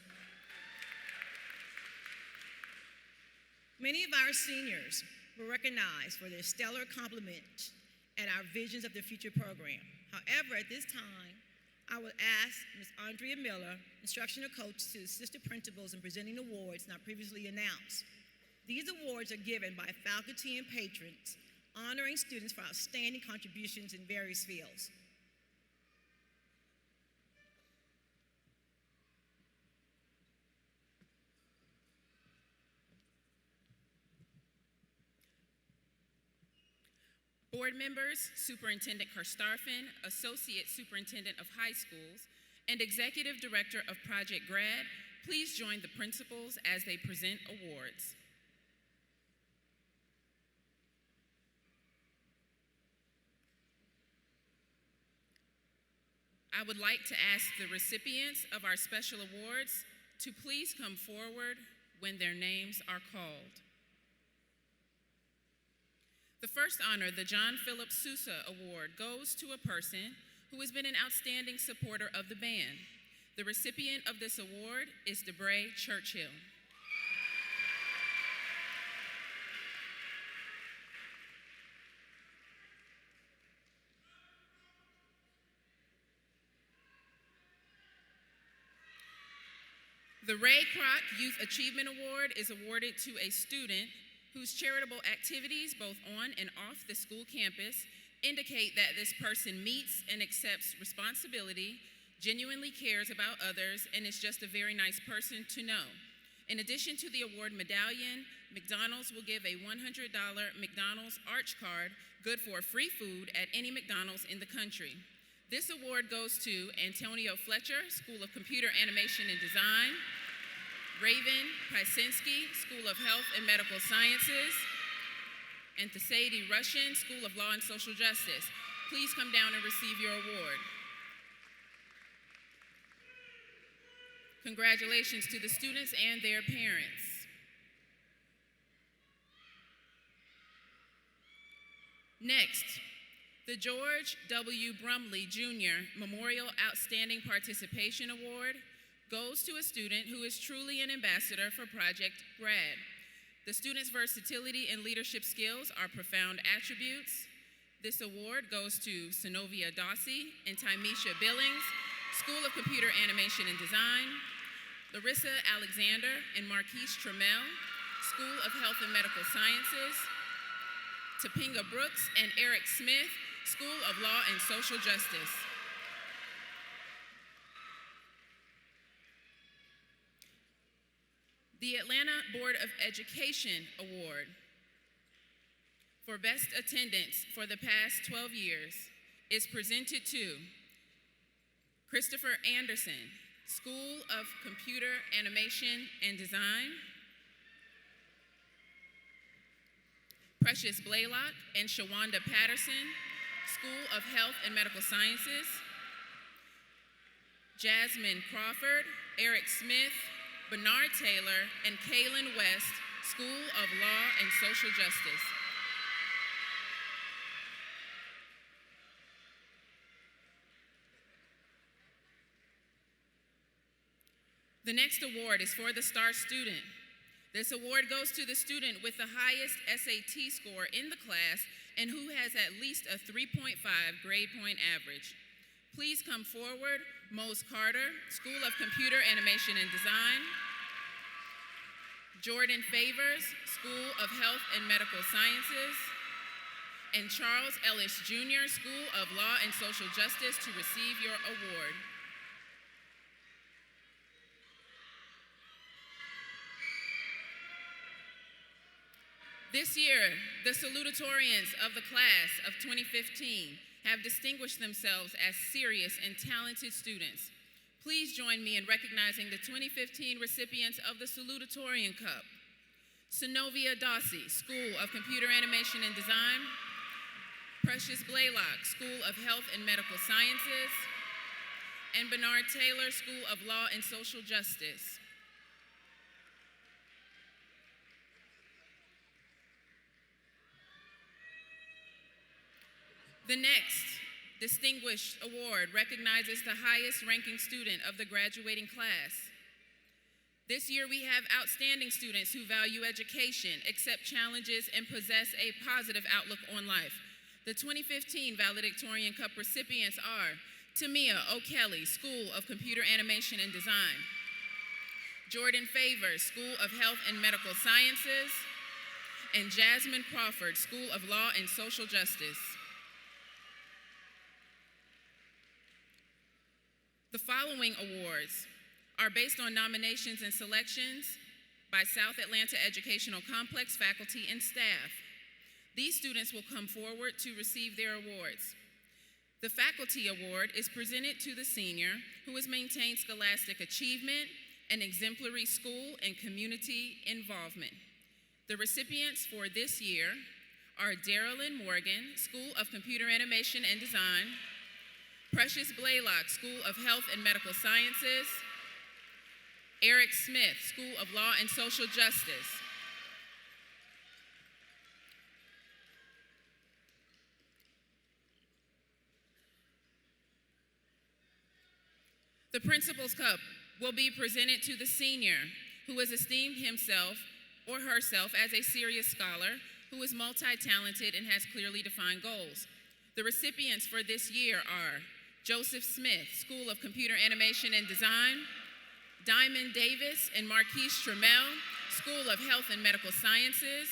Many of our seniors were recognized for their stellar accomplishments at our Visions of the Future program. However, at this time, I would ask Ms. Andrea Miller, instructional coach, to assist the principals in presenting awards not previously announced. These awards are given by faculty and patrons, honoring students for outstanding contributions in various fields. Board members, Superintendent Karstafen, Associate Superintendent of High Schools, and Executive Director of Project Grad, please join the principals as they present awards. I would like to ask the recipients of our special awards to please come forward when their names are called. The first honor, the John Philip Sousa Award, goes to a person who has been an outstanding supporter of the band. The recipient of this award is Debray Churchill. The Ray Kroc Youth Achievement Award is awarded to a student whose charitable activities, both on and off the school campus, indicate that this person meets and accepts responsibility, genuinely cares about others, and is just a very nice person to know. In addition to the award medallion, McDonald's will give a $100 McDonald's Arch Card, good for free food at any McDonald's in the country. This award goes to Antonio Fletcher, School of Computer Animation and Design, Raven Pysinski, School of Health and Medical Sciences, and Thesady Russian, School of Law and Social Justice. Please come down and receive your award. Congratulations to the students and their parents. Next, the George W. Brumley Jr. Memorial Outstanding Participation Award goes to a student who is truly an ambassador for Project Grad. The student's versatility and leadership skills are profound attributes. This award goes to Synovia Dossi and Timesha Billings, School of Computer Animation and Design, Larissa Alexander and Marquise Trammell, School of Health and Medical Sciences, Topinga Brooks and Eric Smith, School of Law and Social Justice. The Atlanta Board of Education Award for Best Attendance for the past 12 years is presented to Christopher Anderson, School of Computer Animation and Design, Precious Blaylock and Shawanda Patterson, School of Health and Medical Sciences, Jasmine Crawford, Eric Smith, Bernard Taylor, and Kaylin West, School of Law and Social Justice. The next award is for the Star Student. This award goes to the student with the highest SAT score in the class and who has at least a 3.5 grade point average. Please come forward, Mose Carter, School of Computer Animation and Design, Jordan Favors, School of Health and Medical Sciences, and Charles Ellis Jr., School of Law and Social Justice, to receive your award. This year, the salutatorians of the class of 2015 have distinguished themselves as serious and talented students. Please join me in recognizing the 2015 recipients of the Salutatorian Cup. Synovia Dossi, School of Computer Animation and Design, Precious Blaylock, School of Health and Medical Sciences, and Bernard Taylor, School of Law and Social Justice. The next distinguished award recognizes the highest ranking student of the graduating class. This year we have outstanding students who value education, accept challenges, and possess a positive outlook on life. The 2015 Valedictorian Cup recipients are Tamia O'Kelly, School of Computer Animation and Design. Jordan Favors, School of Health and Medical Sciences. And Jasmine Crawford, School of Law and Social Justice. The following awards are based on nominations and selections by South Atlanta Educational Complex faculty and staff. These students will come forward to receive their awards. The Faculty Award is presented to the senior who has maintained scholastic achievement and exemplary school and community involvement. The recipients for this year are Darylyn Morgan, School of Computer Animation and Design, Precious Blaylock, School of Health and Medical Sciences, Eric Smith, School of Law and Social Justice, the Principal's Cup will be presented to the senior who has esteemed himself or herself as a serious scholar, who is multi-talented and has clearly defined goals. The recipients for this year are Joseph Smith, School of Computer Animation and Design, Diamond Davis and Marquise Trammell, School of Health and Medical Sciences,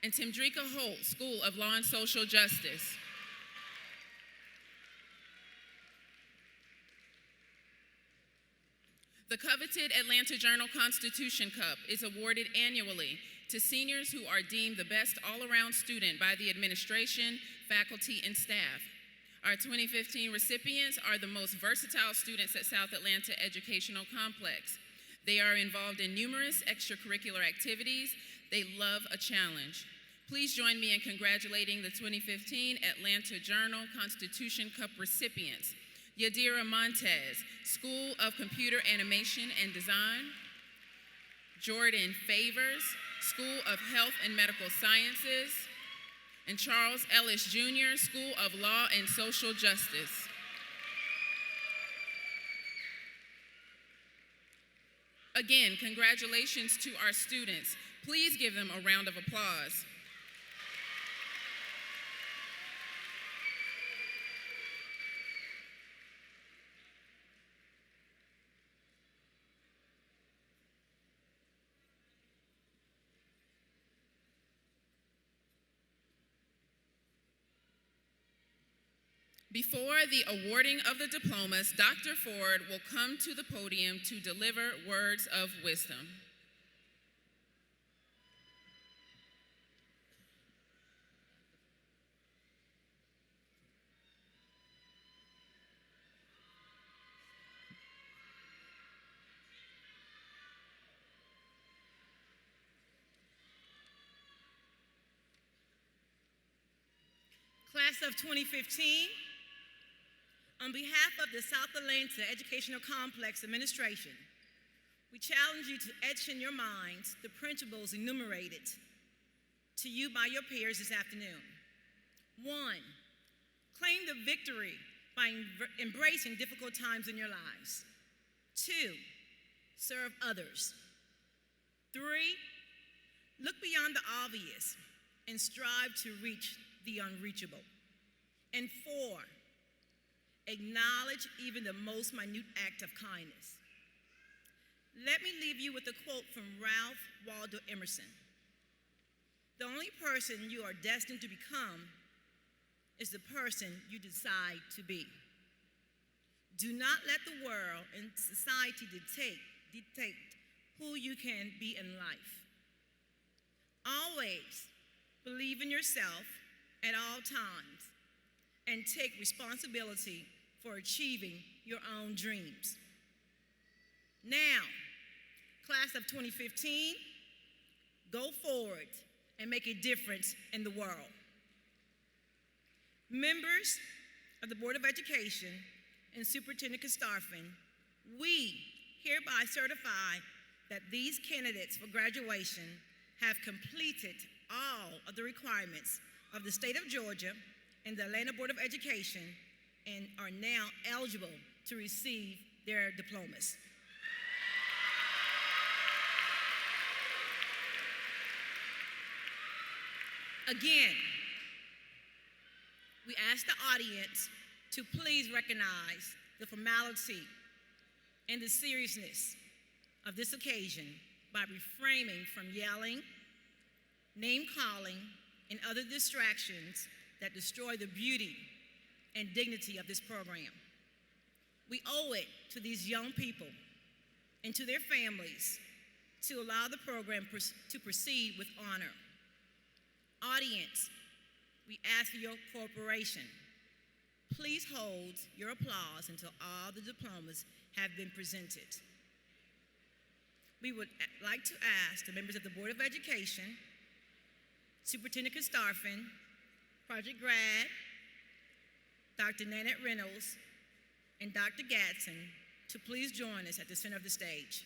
and Timdrika Holt, School of Law and Social Justice. The coveted Atlanta Journal-Constitution Cup is awarded annually to seniors who are deemed the best all-around student by the administration, faculty, and staff. Our 2015 recipients are the most versatile students at South Atlanta Educational Complex. They are involved in numerous extracurricular activities. They love a challenge. Please join me in congratulating the 2015 Atlanta Journal-Constitution Cup recipients. Yadira Montez, School of Computer Animation and Design. Jordan Favors, School of Health and Medical Sciences. And Charles Ellis Jr., School of Law and Social Justice. Again, congratulations to our students. Please give them a round of applause. Before the awarding of the diplomas, Dr. Ford will come to the podium to deliver words of wisdom. Class of 2015, on behalf of the South Atlanta Educational Complex Administration, we challenge you to etch in your minds the principles enumerated to you by your peers this afternoon. 1, claim the victory by embracing difficult times in your lives. 2, serve others. 3, look beyond the obvious and strive to reach the unreachable. And 4, acknowledge even the most minute act of kindness. Let me leave you with a quote from Ralph Waldo Emerson. The only person you are destined to become is the person you decide to be. Do not let the world and society dictate who you can be in life. Always believe in yourself at all times and take responsibility for achieving your own dreams. Now, class of 2015, go forward and make a difference in the world. Members of the Board of Education and Superintendent Kistarfin, we hereby certify that these candidates for graduation have completed all of the requirements of the state of Georgia and the Atlanta Board of Education and are now eligible to receive their diplomas. Again, we ask the audience to please recognize the formality and the seriousness of this occasion by refraining from yelling, name-calling, and other distractions that destroy the beauty and dignity of this program. We owe it to these young people and to their families to allow the program to proceed with honor. Audience, we ask for your cooperation. Please hold your applause until all the diplomas have been presented. We would like to ask the members of the Board of Education, Superintendent Kistarfin, Project Grad, Dr. Nanette Reynolds, and Dr. Gadsden to please join us at the center of the stage.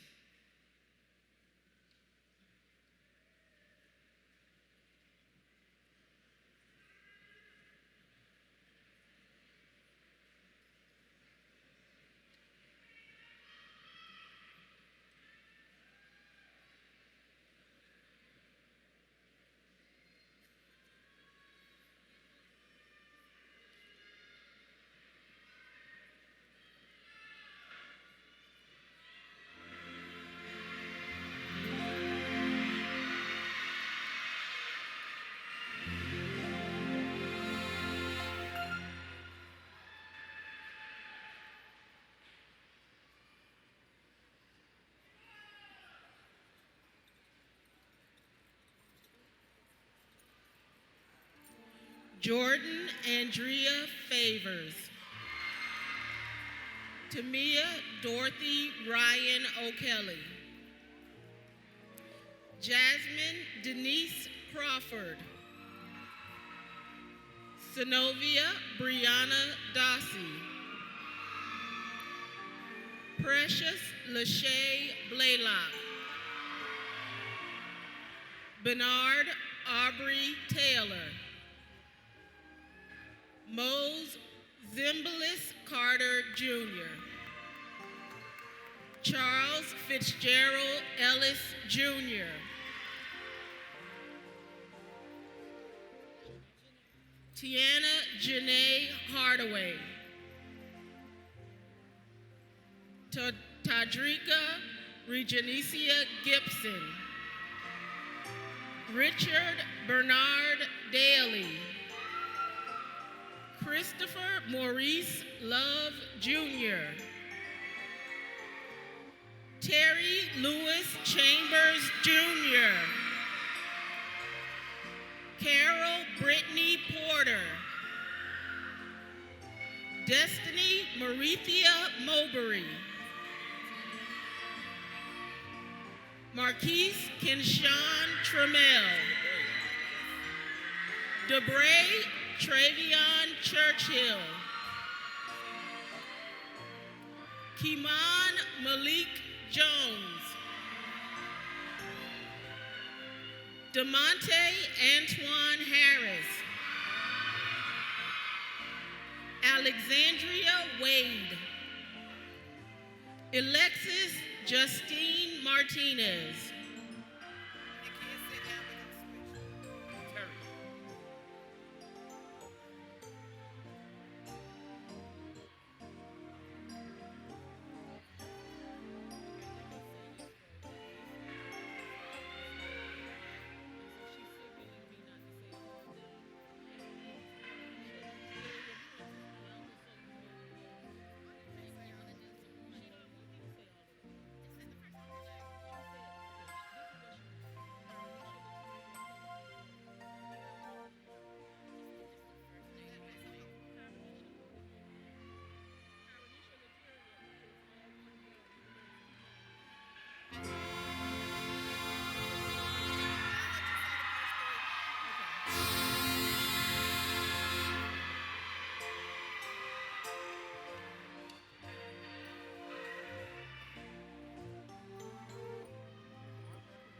Jordan Andrea Favors. Tamia Dorothy Ryan O'Kelly. Jasmine Denise Crawford. Synovia Brianna Dossie. Precious Lachey Blaylock. Bernard Aubrey Taylor. Mose Zimbalist Carter Jr. Charles Fitzgerald Ellis Jr. Tiana Janae Hardaway. Tadrika Regenicia Gibson. Richard Bernard Daly. Christopher Maurice Love Jr. Terry Lewis Chambers Jr. Carol Brittany Porter. Destiny Marithia Mowbray. Marquise Kinshawn Trammell. Debray Travion Churchill. Kiman Malik Jones. DeMonte Antoine Harris. Alexandria Wade. Alexis Justine Martinez.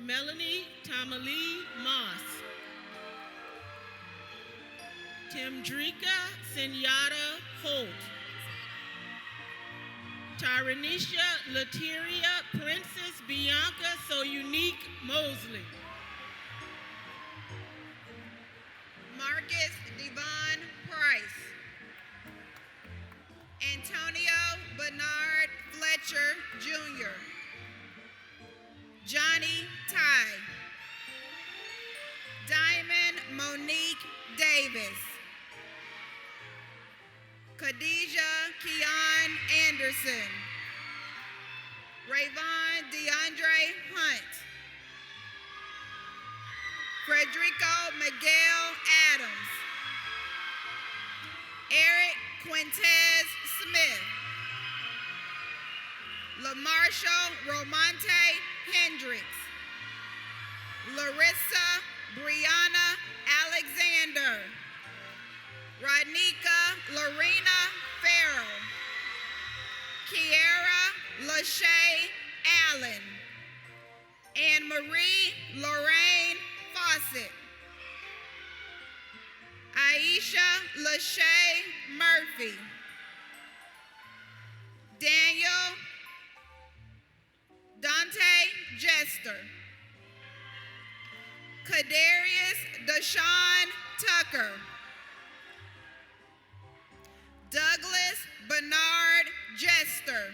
Melanie Tamalee Moss. Timdrika Senyata Holt. Tyranisha Lateria Princess Bianca So Unique Mosley. Marcus Devon Price. Fletcher Jr., Johnny Ty, Diamond Monique Davis, Khadijah Keon Anderson, Rayvon DeAndre Hunt, Frederico Miguel Adams, Eric Quintez Smith, LaMarshall Romonte Hendricks, Larissa Brianna Alexander, Rodnika Lorena Farrell, Kiara Lachey Allen, and Marie Lorraine Fawcett, Aisha Lachey Murphy, Daniel Dante Jester, Kadarius Deshaun Tucker, Douglas Bernard Jester,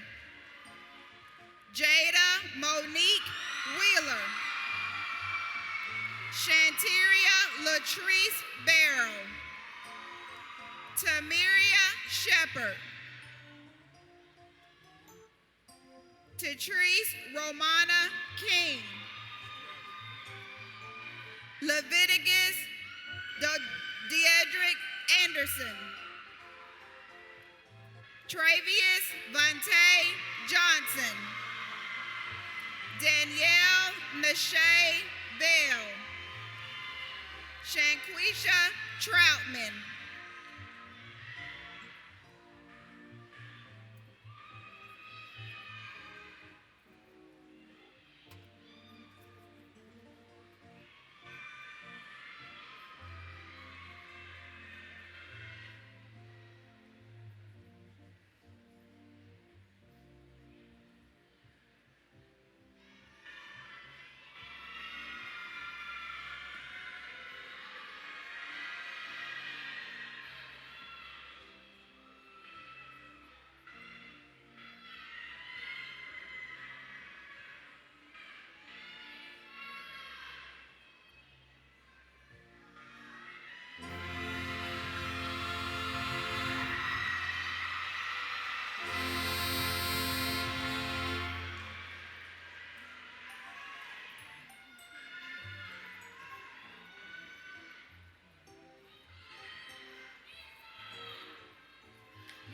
Jada Monique Wheeler, Shanteria Latrice Barrow, Tamiria Shepherd, Tatrice Romana King, Leviticus Deidrick Anderson, Travius Vontae Johnson, Danielle Nashay Bell, Shanquisha Troutman,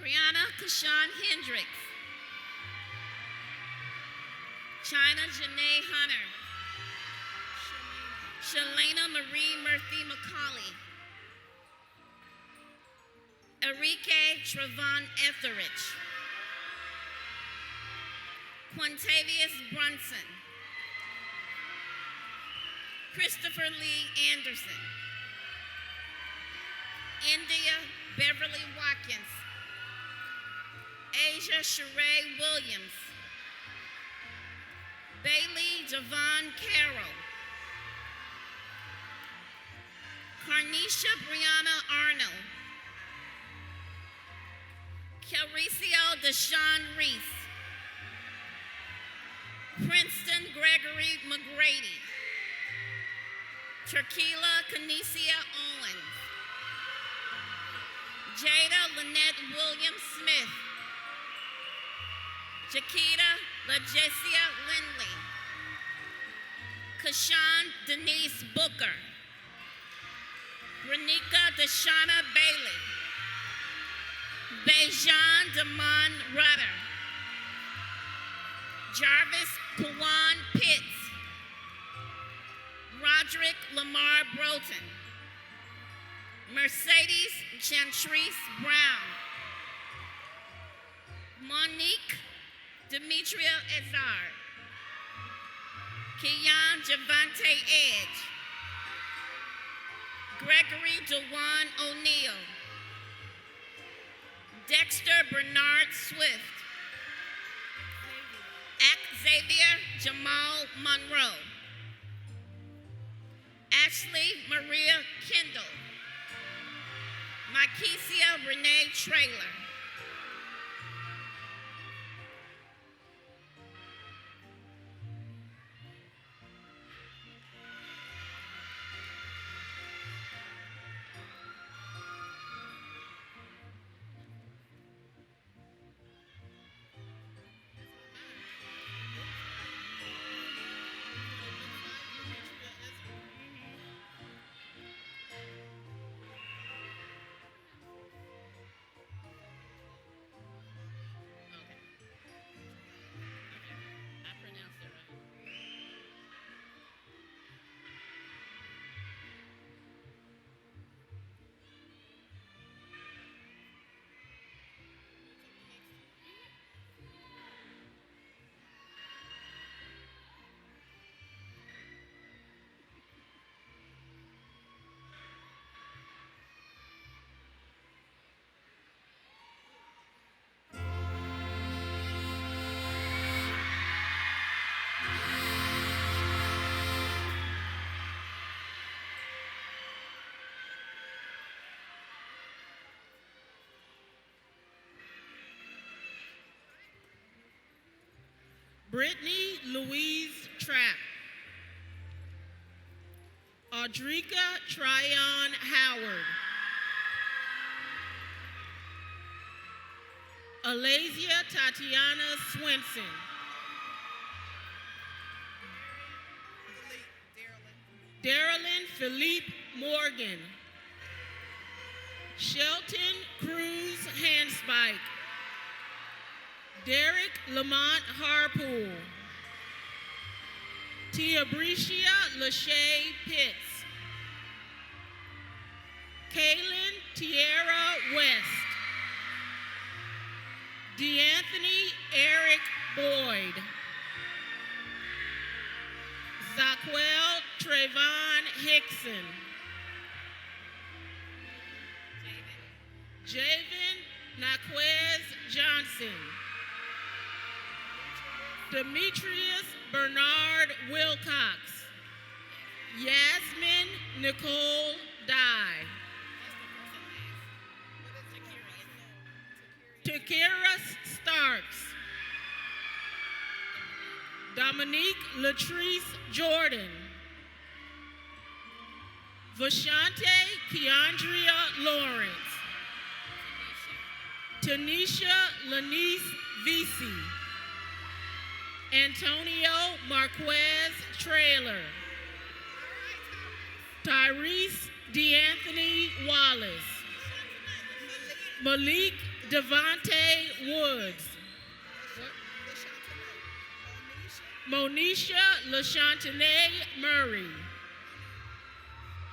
Brianna Kashawn Hendricks, China Janae Hunter, Shalana Marie Murphy McCauley, Enrique Trevon Etheridge, Quintavious Brunson, Christopher Lee Anderson, India Beverly Watkins, Asia Sheree Williams, Bailey Javon Carroll, Carnisha Brianna Arnold, Kelricio Deshawn Reese, Princeton Gregory McGrady, Turkila Kanesia Owens, Jada Lynette Williams Smith, Jaquita LaJessia Lindley, Kashawn Denise Booker, Renika Deshauna Bailey, Bejan Damon Rudder, Jarvis Kawan Pitts, Roderick Lamar Broughton, Mercedes Chantrice Brown, Monique Demetria Ezard, Keon Javante Edge, Gregory DeJuan O'Neill, Dexter Bernard Swift, Xavier Jamal Monroe, Ashley Maria Kendall, Mikesia Renee Traylor, Brittany Louise Trapp. Audrika Tryon Howard. Alasia Tatiana Swenson. Darylyn Philippe Morgan. Shelton Cruz Handspike. Derek Lamont Harpool. Tia Bricia Lachey Pitts. Kaylin Tierra West. DeAnthony Eric Boyd. Zaquel Trayvon Hickson. Javen Naquez Johnson. Demetrius Bernard Wilcox. Yasmin Nicole Dye. Takira Starks. Dominique Latrice Jordan. Vashante Keandria Lawrence. Tanisha Lanice Vesey. Antonio Marquez Trailer. Tyrese DeAnthony Wallace. Malik Devontae Woods. Monisha LaShantanae Murray.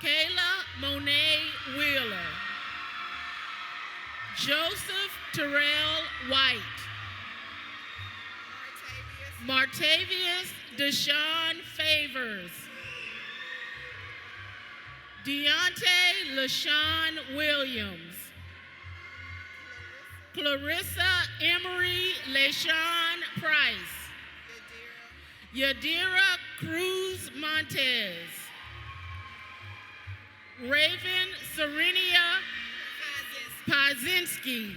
Kayla Monet Wheeler. Joseph Terrell White. Martavius Deshaun Favors. Deontay LaShawn Williams. Clarissa Emery LaShawn Price. Yadira Cruz Montez. Raven Serenia Pazinski.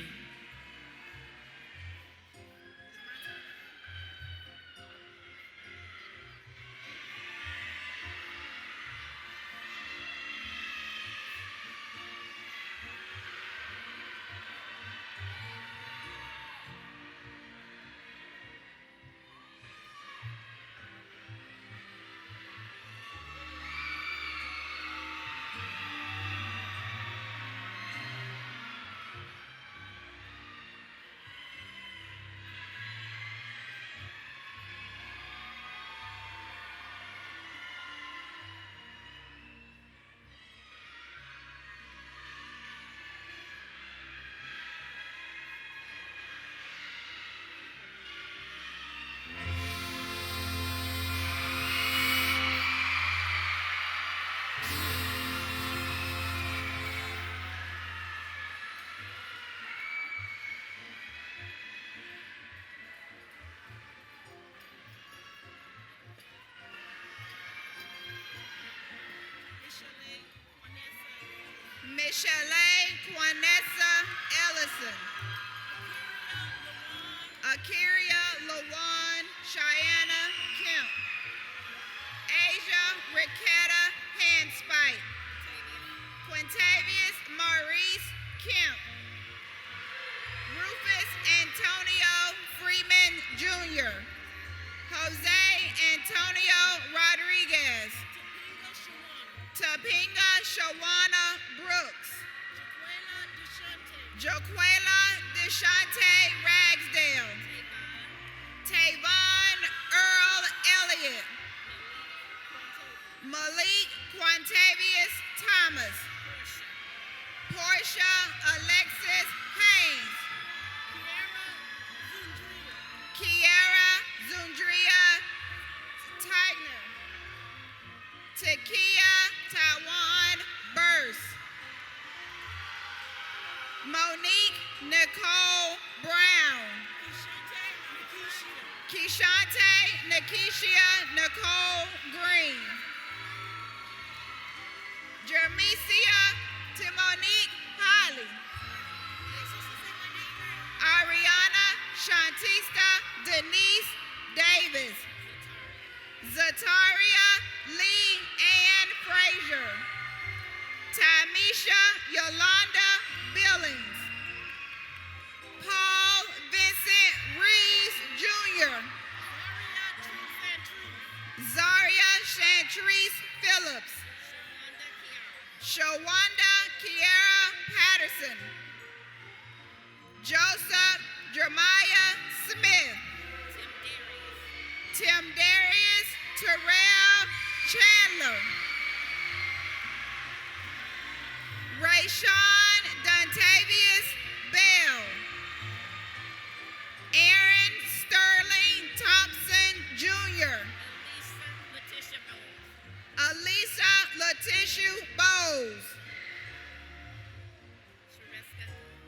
Michelle Quanessa Ellison. Akiria Lawan Cheyenne Kemp. Asia Ricketta Handspike. Quintavious Maurice Kemp. Rufus Antonio Freeman Jr. Jose Antonio Rodriguez. Topinga Shawana Brooks. Jaquela Deshante Ragsdale. Tavon Earl Elliott. Malik Quantavious Thomas. Portia Alexis Haynes. Kiara Zundria Tigner. Takia Taiwan Burse. Monique Nicole Brown. Kishante Nikishia Nicole Green. Jermesia Timonique Holly. Ariana Shantista Denise Davis. Tanisha Yolanda Billings. Paul Vincent Reeves Jr. Zaria Chantrice Phillips. Shawanda Kiara Patterson. Joseph Jeremiah Smith. Tim Darius Terrell Chandler. Rayshawn Dontavius Bell. Aaron Sterling Thompson Jr. Alisa Letitia Bowes.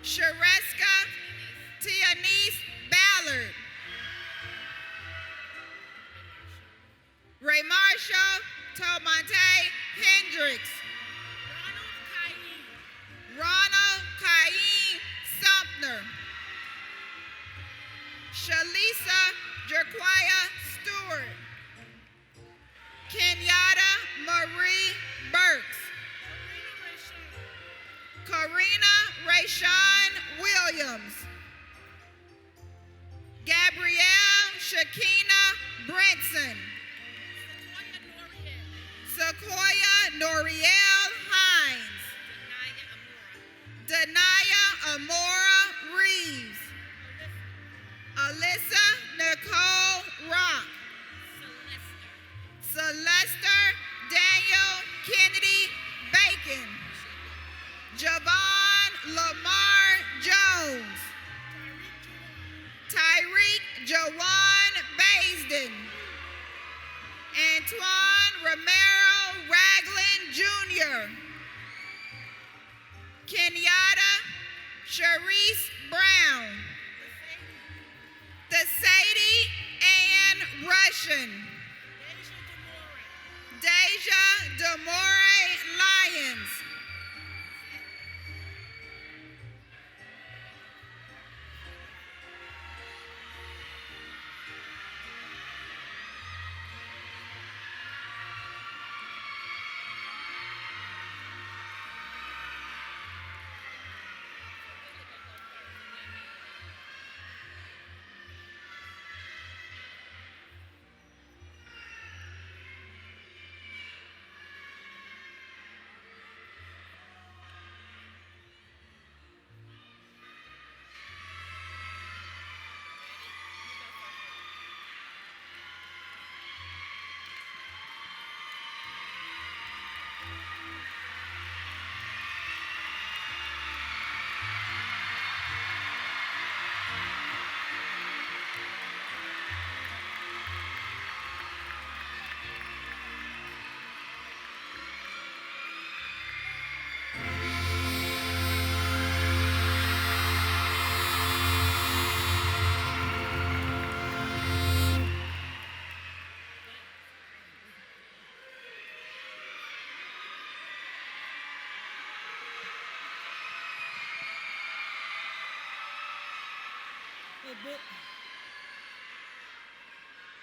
Shareska Tianise Ballard. Ray Marshall Tomonte Hendricks. Ronald Cain Sumner. Shalisa Jerquia Stewart. Kenyatta Marie Burks. Karina Rayshawn Williams. Gabrielle Shakina Brinson. Sequoia Noriel Hines. Denaya Amora Reeves. Alyssa Nicole Rock. Celester Daniel Kennedy Bacon. Javon Lamar Jones. Tyreek Jawan Baisden. Antoine Romero Ragland Jr. Kenyatta Sharice Brown. Sadie Ann Russian. Deja Demore Lyons.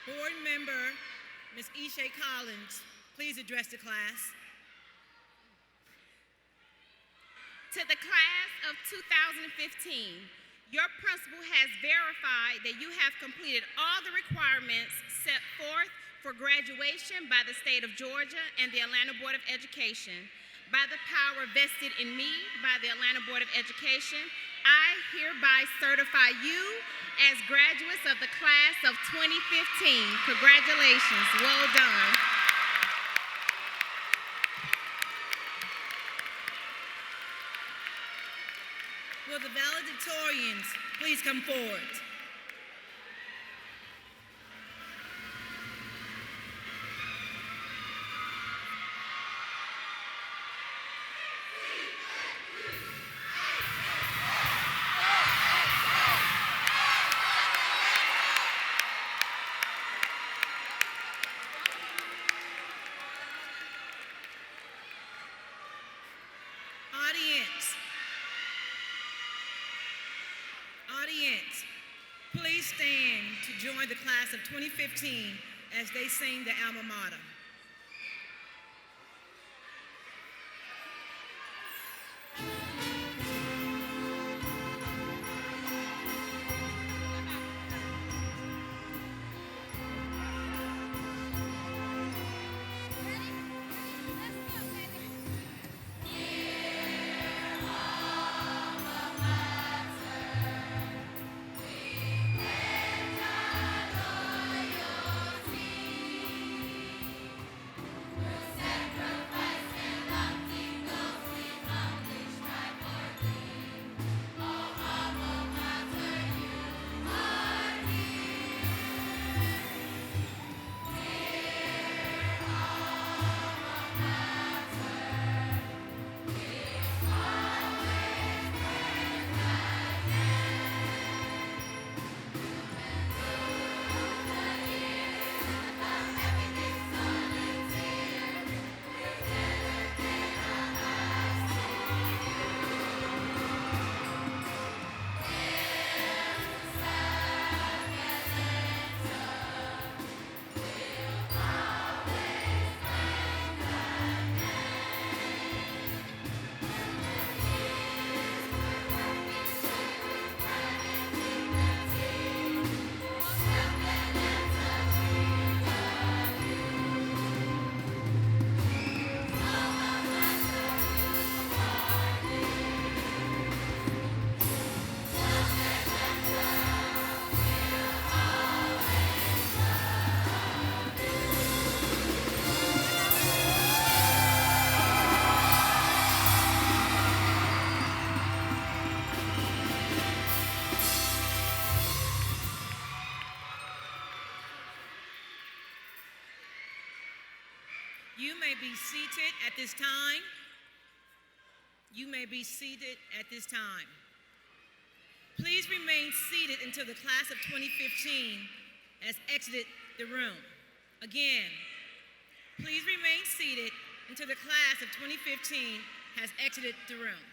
Board member, Ms. Ishay Collins, please address the class. To the class of 2015, your principal has verified that you have completed all the requirements set forth for graduation by the state of Georgia and the Atlanta Board of Education. By the power vested in me by the Atlanta Board of Education, I hereby certify you as graduates of the class of 2015. Congratulations, well done. Will the valedictorians please come forward? Audience, please stand to join the class of 2015 as they sing the alma mater. may be seated at this time. You may be seated at this time. Please remain seated until the class of 2015 has exited the room. Again, please remain seated until the class of 2015 has exited the room.